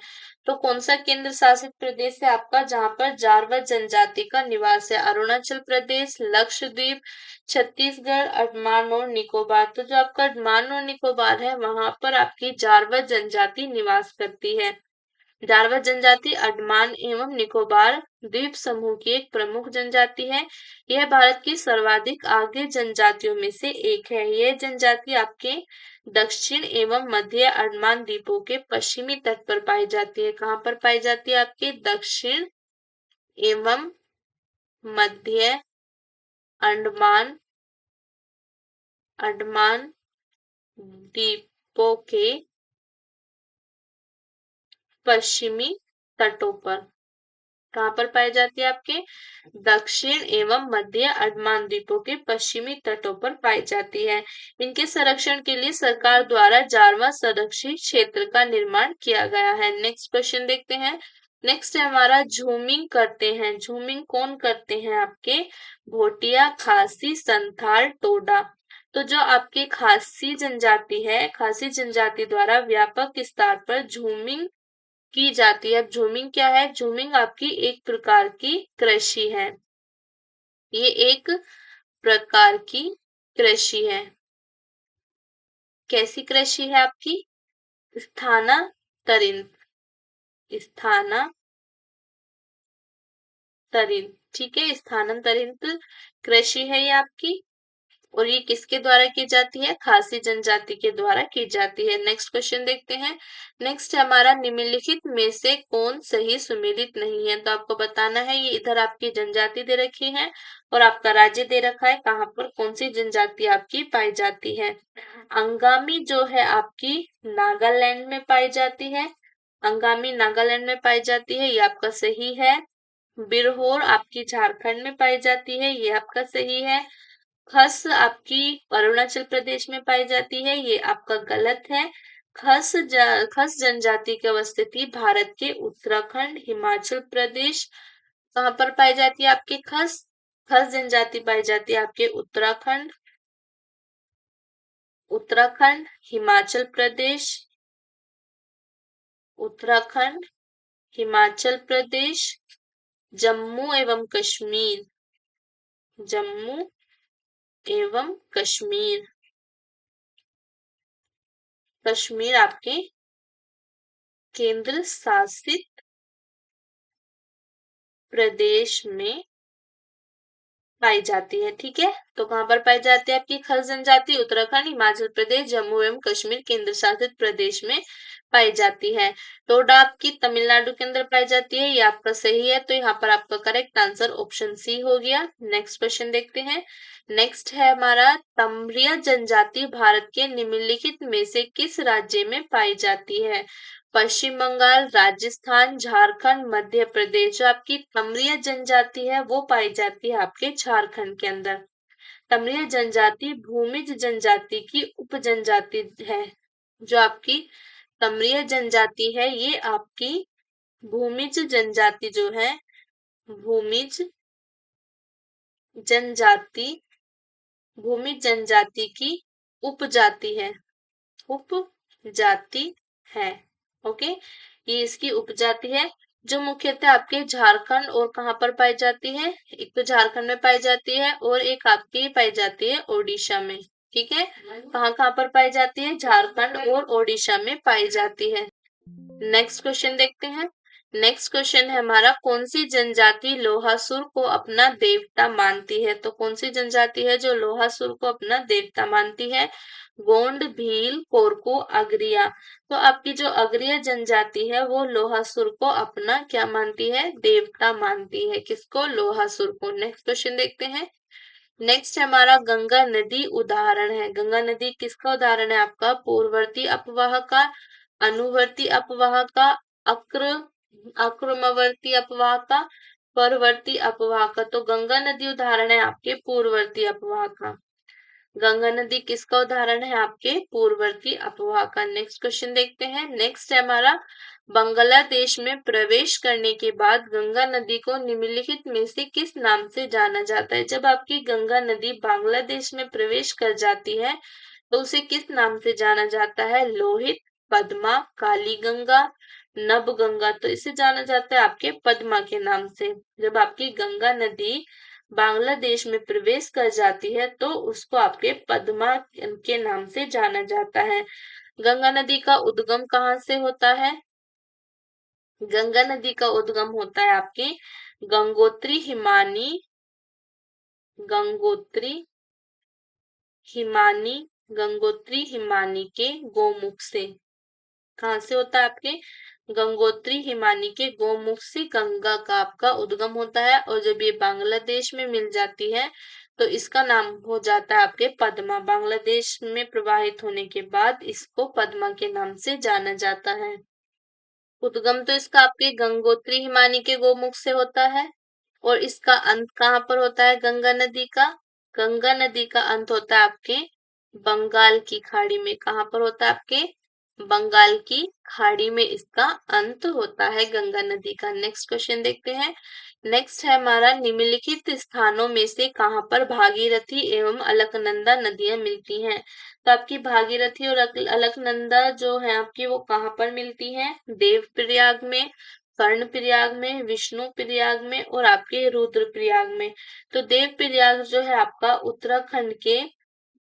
तो कौन सा केंद्र शासित प्रदेश है आपका जहां पर जारवा जनजाति का निवास है? अरुणाचल प्रदेश, लक्षद्वीप, छत्तीसगढ़, अंडमान और निकोबार। तो जो आपका अंडमान और निकोबार है वहां पर आपकी जारवा जनजाति निवास करती है। जारवा जनजाति अंडमान एवं निकोबार द्वीप समूह की एक प्रमुख जनजाति है। यह भारत की सर्वाधिक आगे जनजातियों में से एक है। यह जनजाति आपके दक्षिण एवं मध्य अंडमान द्वीपों के पश्चिमी तट पर पाई जाती है। कहाँ पर पाई जाती है? आपके दक्षिण एवं मध्य अंडमान अंडमान द्वीपों के पश्चिमी तटों पर। कहाँ पर पाई जाती है? आपके दक्षिण एवं मध्य अंडमान द्वीपों के पश्चिमी तटों पर पाई जाती है। इनके संरक्षण के लिए सरकार द्वारा जारवा संरक्षित क्षेत्र का निर्माण किया गया है। नेक्स्ट क्वेश्चन देखते हैं। नेक्स्ट है हमारा झूमिंग करते हैं। झूमिंग कौन करते हैं? आपके भोटिया, खासी, संथाल, टोडा। तो जो आपकी खासी जनजाति है, खासी जनजाति द्वारा व्यापक स्तर पर झूमिंग की जाती है। अब झूमिंग क्या है? झूमिंग आपकी एक प्रकार की कृषि है। ये एक प्रकार की कृषि है। कैसी कृषि है आपकी? स्थानांतरित, स्थानांतरित, ठीक है, स्थानांतरित कृषि है ये आपकी। और ये किसके द्वारा की जाती है? खासी जनजाति के द्वारा की जाती है। नेक्स्ट क्वेश्चन देखते हैं। नेक्स्ट हमारा निम्नलिखित में से कौन सही सुमेलित नहीं है? तो आपको बताना है, ये इधर आपकी जनजाति दे रखी है और आपका राज्य दे रखा है, कहाँ पर कौन सी जनजाति आपकी पाई जाती है। अंगामी जो है आपकी नागालैंड में पाई जाती है। अंगामी नागालैंड में पाई जाती है, ये आपका सही है। बिरहोर आपकी झारखंड में पाई जाती है, ये आपका सही है। खस आपकी अरुणाचल प्रदेश में पाई जाती है, ये आपका गलत है। खस जनजाति की अवस्थिति भारत के उत्तराखंड, हिमाचल प्रदेश, कहाँ पर पाई जाती है आपकी खस? खस जनजाति पाई जाती है आपके उत्तराखंड, उत्तराखंड, हिमाचल प्रदेश, उत्तराखंड, हिमाचल प्रदेश, जम्मू एवं कश्मीर, जम्मू एवं कश्मीर, कश्मीर आपके केंद्र शासित प्रदेश में पाई जाती है। ठीक है, तो कहाँ पर पाई जाती है आपकी खस जनजाति? उत्तराखंड, हिमाचल प्रदेश, जम्मू एवं कश्मीर केंद्र शासित प्रदेश में पाई जाती है। टोडा आपकी तमिलनाडु के अंदर पाई जाती है, ये आपका सही है। तो यहाँ पर आपका करेक्ट आंसर ऑप्शन सी हो गया। नेक्स्ट क्वेश्चन देखते हैं। नेक्स्ट है हमारा तमरिया जनजाति भारत के निम्नलिखित में से किस राज्य में पाई जाती है? पश्चिम बंगाल, राजस्थान, झारखंड, मध्य प्रदेश। जो आपकी तमरिया जनजाति है वो पाई जाती है आपके झारखंड के अंदर। तमरिया जनजाति भूमिज जनजाति की उप जनजाति है। जो आपकी तमरिया जनजाति है ये आपकी भूमिज जनजाति जो है, भूमिज जनजाति, भूमिज जनजाति की उपजाति है, उपजाति है। ओके, ये इसकी उपजाति है जो मुख्यतः आपके झारखंड और कहाँ पर पाई जाती है? एक तो झारखंड में पाई जाती है और एक आपकी पाई जाती है ओडिशा में। ठीक है, कहाँ कहाँ पर पाई जाती है? झारखंड और ओडिशा में पाई जाती है। नेक्स्ट क्वेश्चन देखते हैं। नेक्स्ट क्वेश्चन है हमारा, कौन सी जनजाति लोहासुर को अपना देवता मानती है? तो कौन सी जनजाति है जो लोहासुर को अपना देवता मानती है? गोंड, भील, कोरकू, अगरिया। तो आपकी जो अगरिया जनजाति है वो लोहासुर को अपना क्या मानती है? देवता मानती है। किसको? लोहासुर को। नेक्स्ट क्वेश्चन देखते हैं। नेक्स्ट हमारा गंगा नदी उदाहरण है। गंगा नदी किसका उदाहरण है? आपका पूर्ववर्ती अपवाह का, अनुवर्ती अपवाह का, अक्र आक्रमवर्ती अपवाह का, परवर्ती अपवाह का। तो गंगा नदी उदाहरण है आपके पूर्ववर्ती अपवाह का। गंगा नदी किसका उदाहरण है? आपके पूर्ववर्ती अपवाह का। नेक्स्ट क्वेश्चन देखते हैं। नेक्स्ट है हमारा, बांग्लादेश में प्रवेश करने के बाद गंगा नदी को निम्नलिखित में से किस नाम से जाना जाता है? जब आपकी गंगा नदी बांग्लादेश में प्रवेश कर जाती है तो उसे किस नाम से जाना जाता है? लोहित, पद्मा, काली गंगा, नब गंगा। तो इसे जाना जाता है आपके पद्मा के नाम से। जब आपकी गंगा नदी बांग्लादेश में प्रवेश कर जाती है तो उसको आपके पद्मा के नाम से जाना जाता है। गंगा नदी का उद्गम कहाँ से होता है? गंगा नदी का उद्गम होता है आपके गंगोत्री हिमानी, गंगोत्री हिमानी, गंगोत्री हिमानी के गोमुख से। कहाँ से होता है? आपके गंगोत्री हिमानी के गोमुख से गंगा का आपका उद्गम होता है। और जब ये बांग्लादेश में मिल जाती है तो इसका नाम हो जाता है आपके पद्मा। बांग्लादेश में प्रवाहित होने के बाद इसको पद्मा के नाम से जाना जाता है। उद्गम तो इसका आपके गंगोत्री हिमानी के गोमुख से होता है और इसका अंत कहाँ पर होता है? गंगा नदी का, गंगा नदी का अंत होता है आपके बंगाल की खाड़ी में। कहाँ पर होता है? आपके बंगाल की खाड़ी में इसका अंत होता है गंगा नदी का। नेक्स्ट क्वेश्चन देखते हैं। नेक्स्ट है हमारा, निम्नलिखित स्थानों में से कहाँ पर भागीरथी एवं अलकनंदा नदियां मिलती हैं? तो आपकी भागीरथी और अलकनंदा जो है आपकी वो कहाँ पर मिलती हैं? देवप्रयाग में, कर्णप्रयाग में, विष्णुप्रयाग में और आपके रुद्रप्रयाग में। तो देवप्रयाग जो है आपका उत्तराखंड के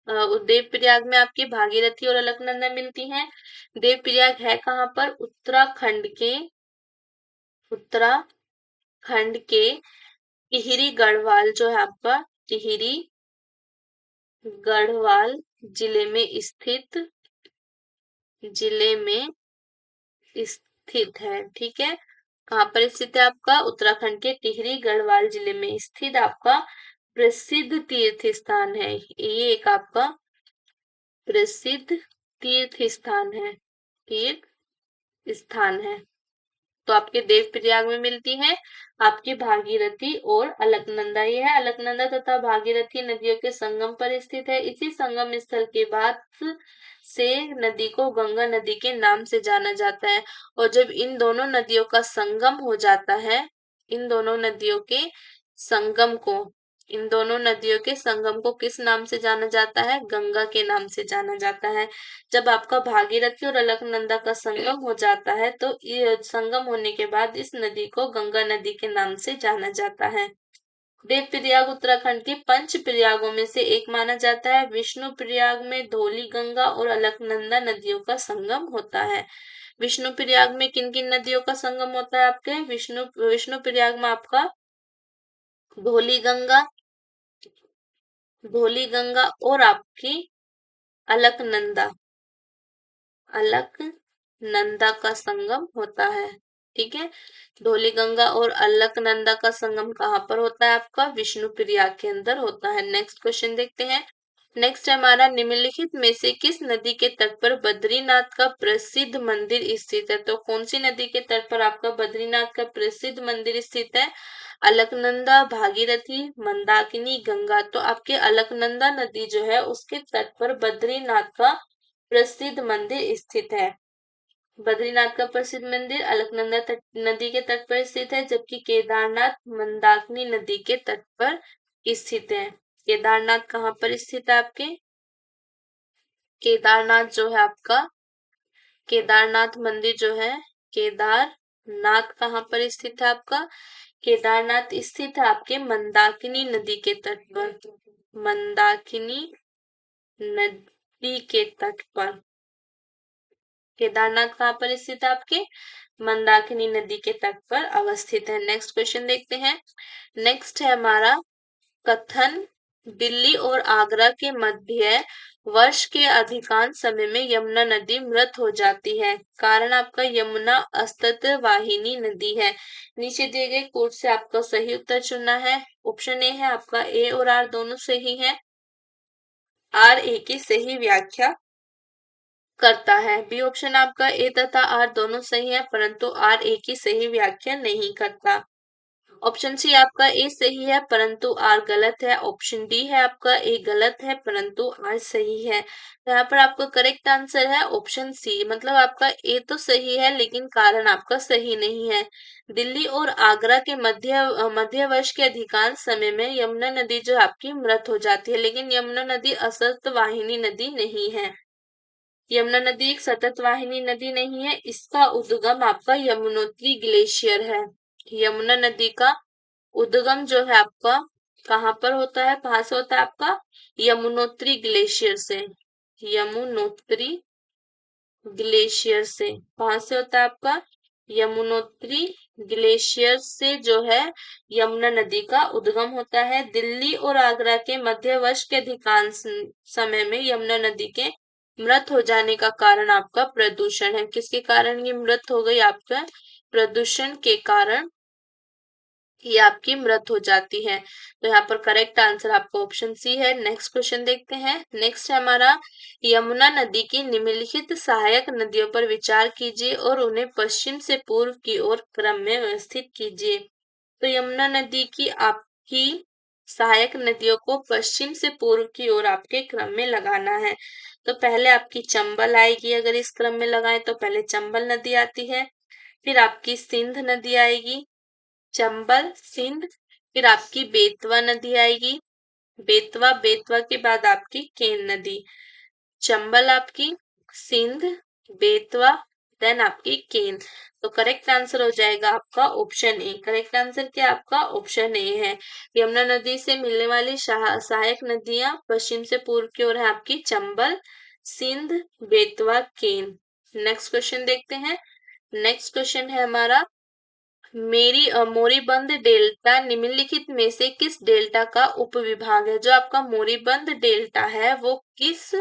देवप्रयाग में आपकी भागीरथी और अलकनंदा मिलती हैं। देवप्रयाग है कहाँ पर? उत्तराखंड के टिहरी गढ़वाल जो है आपका टिहरी गढ़वाल जिले में स्थित है। ठीक है, कहाँ पर स्थित है आपका? उत्तराखंड के टिहरी गढ़वाल जिले में स्थित आपका प्रसिद्ध तीर्थ स्थान है। ये एक आपका प्रसिद्ध तीर्थ स्थान है, तीर्थ स्थान है। तो आपके देवप्रयाग में मिलती है आपकी भागीरथी और अलकनंदा। यह है अलकनंदा तथा भागीरथी नदियों के संगम पर स्थित है। इसी संगम स्थल के बाद से नदी को गंगा नदी के नाम से जाना जाता है। और जब इन दोनों नदियों का संगम हो जाता है, इन दोनों नदियों के संगम को इन दोनों नदियों के संगम को किस नाम से जाना जाता है? गंगा के नाम से जाना जाता है। जब आपका भागीरथी और अलकनंदा का संगम हो जाता है तो ये संगम होने के बाद इस नदी को गंगा नदी के नाम से जाना जाता है। देवप्रयाग उत्तराखंड के पंच प्रयागों में से एक माना जाता है। विष्णु प्रयाग में धौली गंगा और अलकनंदा नदियों का संगम होता है। विष्णु प्रयाग में किन किन नदियों का संगम होता है आपके? विष्णु प्रयाग में आपका धौली गंगा और आपकी अलकनंदा अलकनंदा का संगम होता है। ठीक है, धौली गंगा और अलकनंदा का संगम कहाँ पर होता है आपका? विष्णु प्रयाग के अंदर होता है। नेक्स्ट क्वेश्चन देखते हैं। नेक्स्ट हमारा, निम्नलिखित में से किस नदी के तट पर बद्रीनाथ का प्रसिद्ध मंदिर स्थित है? तो कौन सी नदी के तट पर आपका बद्रीनाथ का प्रसिद्ध मंदिर स्थित है? अलकनंदा, भागीरथी, मंदाकिनी, गंगा। तो आपके अलकनंदा नदी जो है उसके तट पर बद्रीनाथ का प्रसिद्ध मंदिर स्थित है। बद्रीनाथ का प्रसिद्ध मंदिर अलकनंदा नदी के तट पर स्थित है, जबकि केदारनाथ मंदाकिनी नदी के तट पर स्थित है। केदारनाथ कहाँ पर स्थित है आपके? केदारनाथ जो है आपका केदारनाथ मंदिर जो है केदारनाथ कहाँ पर स्थित है आपका? केदारनाथ स्थित है आपके मंदाकिनी नदी के तट पर। मंदाकिनी नदी के तट पर केदारनाथ कहाँ पर स्थित है आपके? मंदाकिनी नदी के तट पर अवस्थित है। नेक्स्ट क्वेश्चन देखते हैं। नेक्स्ट है हमारा, कथन दिल्ली और आगरा के मध्य वर्ष के अधिकांश समय में यमुना नदी मृत हो जाती है। कारण आपका यमुना असतत वाहिनी नदी है। नीचे दिए गए कोट से आपका सही उत्तर चुनना है। ऑप्शन ए है आपका, ए और आर दोनों सही है। आर ए की सही व्याख्या करता है। बी ऑप्शन आपका, ए तथा आर दोनों सही है परंतु आर ए की सही व्याख्या नहीं करता। ऑप्शन सी आपका, ए सही है परंतु आर गलत है। ऑप्शन डी है आपका, ए गलत है परंतु आर सही है। तो यहाँ पर आपका करेक्ट आंसर है ऑप्शन सी, मतलब आपका ए तो सही है लेकिन कारण आपका सही नहीं है। दिल्ली और आगरा के मध्य वर्ष के अधिकांश समय में यमुना नदी जो आपकी मृत हो जाती है, लेकिन यमुना नदी असत वाहिनी नदी नहीं है। यमुना नदी एक सतत वाहिनी नदी नहीं है, इसका उद्गम आपका यमुनोत्री ग्लेशियर है। यमुना नदी का उद्गम जो है आपका कहाँ पर होता है? कहाँ से होता है आपका? यमुनोत्री ग्लेशियर से। यमुनोत्री ग्लेशियर से कहाँ से होता है आपका? यमुनोत्री ग्लेशियर से जो है यमुना नदी का उद्गम होता है। दिल्ली और आगरा के मध्य वर्ष के अधिकांश समय में यमुना नदी के मृत हो जाने का कारण आपका प्रदूषण है। किसके कारण ये मृत हो गई? आपका प्रदूषण के कारण ये आपकी मृत हो जाती है। तो यहाँ पर करेक्ट आंसर आपका ऑप्शन सी है। नेक्स्ट क्वेश्चन देखते हैं। नेक्स्ट है हमारा, यमुना नदी की निम्नलिखित सहायक नदियों पर विचार कीजिए और उन्हें पश्चिम से पूर्व की ओर क्रम में व्यवस्थित कीजिए। तो यमुना नदी की आपकी सहायक नदियों को पश्चिम से पूर्व की ओर आपके क्रम में लगाना है। तो पहले आपकी चंबल आएगी, अगर इस क्रम में लगाएं तो पहले चंबल नदी आती है, फिर आपकी सिंध नदी आएगी, चंबल सिंध, फिर आपकी बेतवा नदी आएगी, बेतवा, बेतवा के बाद आपकी केन नदी, चंबल आपकी, सिंध, बेतवा, देन आपकी केन। तो करेक्ट आंसर हो जाएगा आपका ऑप्शन ए। करेक्ट आंसर क्या आपका ऑप्शन ए है। यमुना नदी से मिलने वाली सहायक नदियां पश्चिम से पूर्व की ओर है आपकी चंबल, सिंध, बेतवा, केन। नेक्स्ट क्वेश्चन देखते हैं। नेक्स्ट क्वेश्चन है हमारा, मोरीबंद डेल्टा निम्नलिखित में से किस डेल्टा का उपविभाग है। जो आपका मोरीबंद डेल्टा है वो किस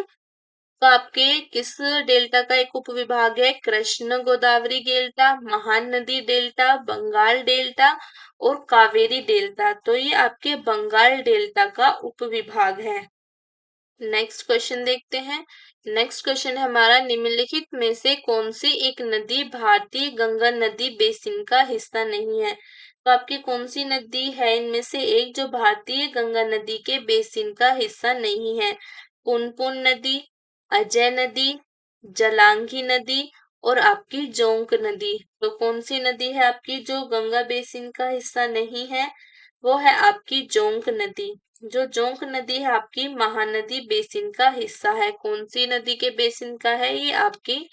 डेल्टा का एक उपविभाग है। Krishna Godavari delta, Mahanadi delta, Bengal delta और कावेरी डेल्टा। तो ये आपके बंगाल डेल्टा का उपविभाग है। नेक्स्ट क्वेश्चन देखते हैं। नेक्स्ट क्वेश्चन है हमारा, निम्नलिखित में से कौन सी एक नदी भारतीय गंगा नदी बेसिन का हिस्सा नहीं है। तो आपकी कौन सी नदी है इनमें से एक जो भारतीय गंगा नदी के बेसिन का हिस्सा नहीं है। पुनपुन नदी, अजय नदी, जलांगी नदी और आपकी जोंक नदी। तो कौन सी नदी है आपकी जो गंगा बेसिन का हिस्सा नहीं है, वो है आपकी जोंक नदी। जो जोंक नदी है आपकी महानदी बेसिन का हिस्सा है। कौन सी नदी के बेसिन का है ये आपकी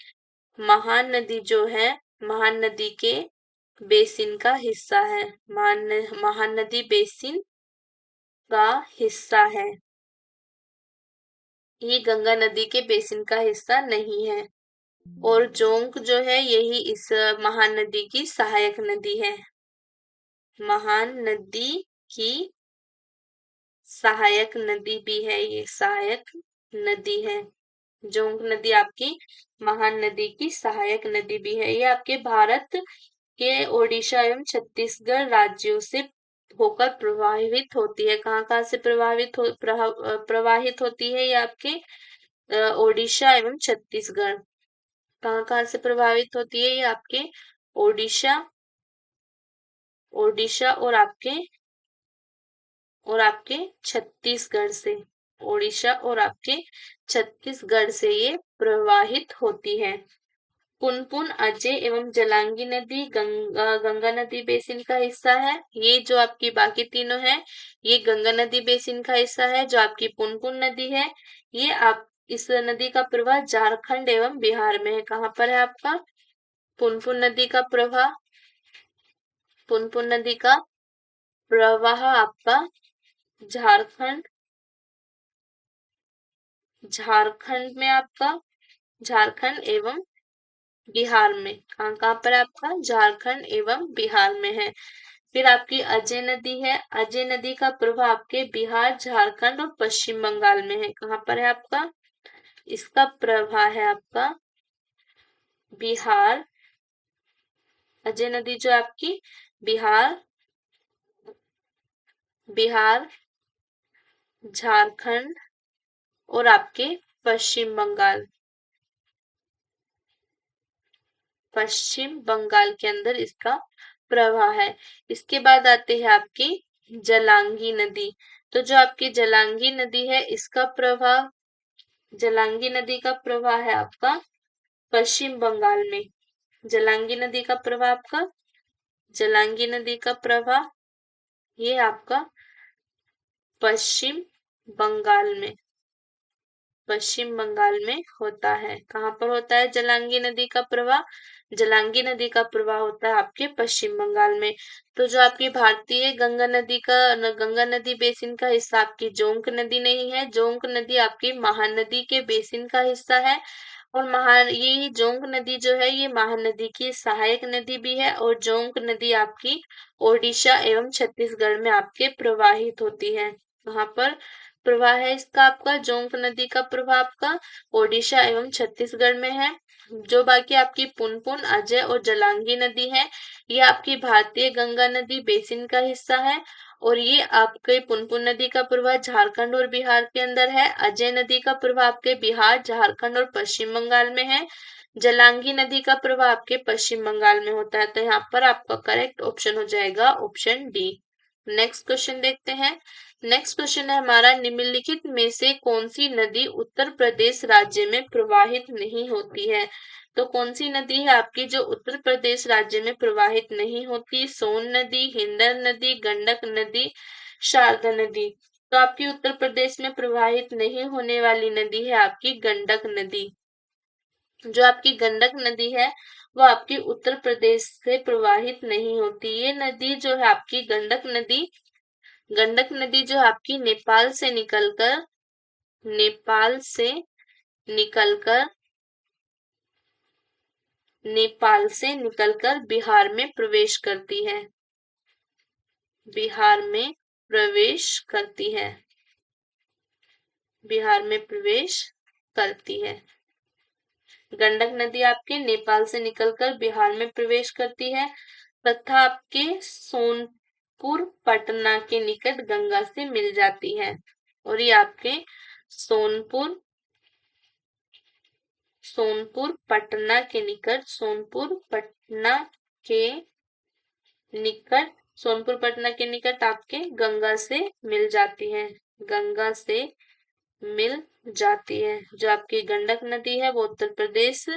महानदी जो है, महानदी के बेसिन का हिस्सा है। महानदी बेसिन का हिस्सा है, ये गंगा नदी के बेसिन का हिस्सा नहीं है। और जोंक जो है यही इस महानदी की सहायक नदी है। महानदी की सहायक नदी भी है, ये सहायक नदी है। जोंक नदी आपकी महानदी की सहायक नदी भी है। ये आपके भारत के ओडिशा एवं छत्तीसगढ़ राज्यों से होकर प्रवाहित होती है। कहाँ कहाँ से प्रवाहित होती है ये आपके ओडिशा एवं छत्तीसगढ़। कहाँ कहाँ से प्रभावित होती है ये आपके ओडिशा, ओडिशा और आपके छत्तीसगढ़ से। ओडिशा और आपके छत्तीसगढ़ से ये प्रवाहित होती है। पुनपुन, अजय एवं जलांगी नदी गंगा नदी बेसिन का हिस्सा है। ये जो आपकी बाकी तीनों है ये गंगा नदी बेसिन का हिस्सा है। जो आपकी पुनपुन नदी है ये आप इस नदी का प्रवाह झारखंड एवं बिहार में है। कहाँ पर है आपका पुनपुन नदी का प्रवाह? पुनपुन नदी का प्रवाह आपका झारखंड, झारखंड में आपका, झारखंड एवं बिहार में। कहाँ कहाँ पर आपका झारखंड एवं बिहार में है। फिर आपकी अजय नदी है। अजय नदी का प्रवाह आपके बिहार, झारखंड और पश्चिम बंगाल में है। कहाँ पर है आपका? इसका प्रवाह है आपका बिहार, अजय नदी जो आपकी बिहार, बिहार, झारखंड और आपके पश्चिम बंगाल, पश्चिम बंगाल के अंदर इसका प्रवाह है। इसके बाद आते हैं आपकी जलांगी नदी। तो जो आपकी जलांगी नदी है इसका प्रवाह, जलांगी नदी का प्रवाह है आपका पश्चिम बंगाल में। जलांगी नदी का प्रवाह आपका, जलांगी नदी का प्रवाह ये आपका पश्चिम बंगाल में, पश्चिम बंगाल में होता है। कहाँ पर होता है जलांगी नदी का प्रवाह? जलांगी नदी का प्रवाह होता है आपके पश्चिम बंगाल में। तो जो आपकी भारतीय गंगा नदी बेसिन का हिस्सा आपकी जोंक नदी नहीं है। जोंक नदी आपकी महानदी के बेसिन का हिस्सा है। और ये जोंक नदी जो है ये महानदी की सहायक नदी भी है। और जोंक नदी आपकी ओडिशा एवं छत्तीसगढ़ में आपके प्रवाहित होती है। कहाँ पर प्रवाह है इसका आपका? जोंक नदी का प्रवाह आपका ओडिशा एवं छत्तीसगढ़ में है। जो बाकी आपकी पुनपुन, अजय और जलांगी नदी है ये आपकी भारतीय गंगा नदी बेसिन का हिस्सा है। और ये आपके पुनपुन नदी का प्रवाह झारखंड और बिहार के अंदर है। अजय नदी का प्रवाह आपके बिहार, झारखंड और पश्चिम बंगाल में है। जलांगी नदी का प्रवाह आपके पश्चिम बंगाल में होता है। तो यहाँ पर आपका करेक्ट ऑप्शन हो जाएगा ऑप्शन डी। नेक्स्ट क्वेश्चन देखते हैं। नेक्स्ट क्वेश्चन है हमारा, निम्नलिखित में से कौन सी नदी उत्तर प्रदेश राज्य में प्रवाहित नहीं होती है? तो कौन सी नदी है आपकी जो उत्तर प्रदेश राज्य में प्रवाहित नहीं होती? सोन नदी, हिंडन नदी, गंडक नदी, शारदा नदी। तो आपकी उत्तर प्रदेश में प्रवाहित नहीं होने वाली नदी है आपकी गंडक नदी। जो आपकी गंडक नदी है वो आपकी उत्तर प्रदेश से प्रवाहित नहीं होती। ये नदी जो है आपकी गंडक नदी जो आपकी नेपाल से निकलकर बिहार में प्रवेश करती है। बिहार में प्रवेश करती है। बिहार में प्रवेश करती है। गंडक नदी आपके नेपाल से निकलकर बिहार में प्रवेश करती है तथा आपके सोनपुर पटना के निकट गंगा से मिल जाती है। और ये आपके सोनपुर पटना के निकट सोनपुर पटना के निकट आपके गंगा से मिल जाती है। गंगा से मिल जाती है। जो आपकी गंडक नदी है वो उत्तर प्रदेश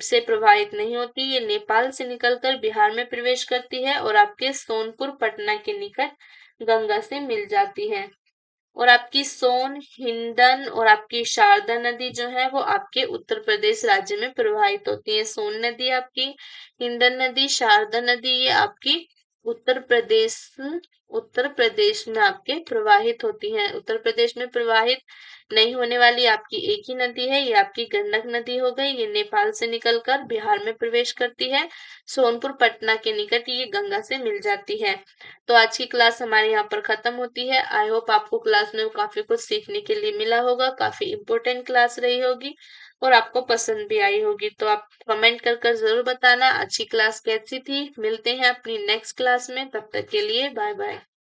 से प्रवाहित नहीं होती। ये नेपाल से निकलकर बिहार में प्रवेश करती है और आपके सोनपुर पटना के निकट गंगा से मिल जाती है। और आपकी सोन, हिंडन और आपकी शारदा नदी जो है वो आपके उत्तर प्रदेश राज्य में प्रवाहित होती है। सोन नदी आपकी, हिंडन नदी, शारदा नदी ये आपकी उत्तर प्रदेश में आपके प्रवाहित होती हैं। उत्तर प्रदेश में प्रवाहित नहीं होने वाली आपकी एक ही नदी है, ये आपकी गंडक नदी हो गई। ये नेपाल से निकलकर बिहार में प्रवेश करती है। सोनपुर पटना के निकट ये गंगा से मिल जाती है। तो आज की क्लास हमारे यहाँ पर खत्म होती है। आई होप आपको क्लास में काफी कुछ सीखने के लिए मिला होगा, काफी इम्पोर्टेंट क्लास रही होगी और आपको पसंद भी आई होगी। तो आप कमेंट कर जरूर बताना अच्छी क्लास कैसी थी। मिलते हैं अपनी नेक्स्ट क्लास में, तब तक के लिए बाय बाय।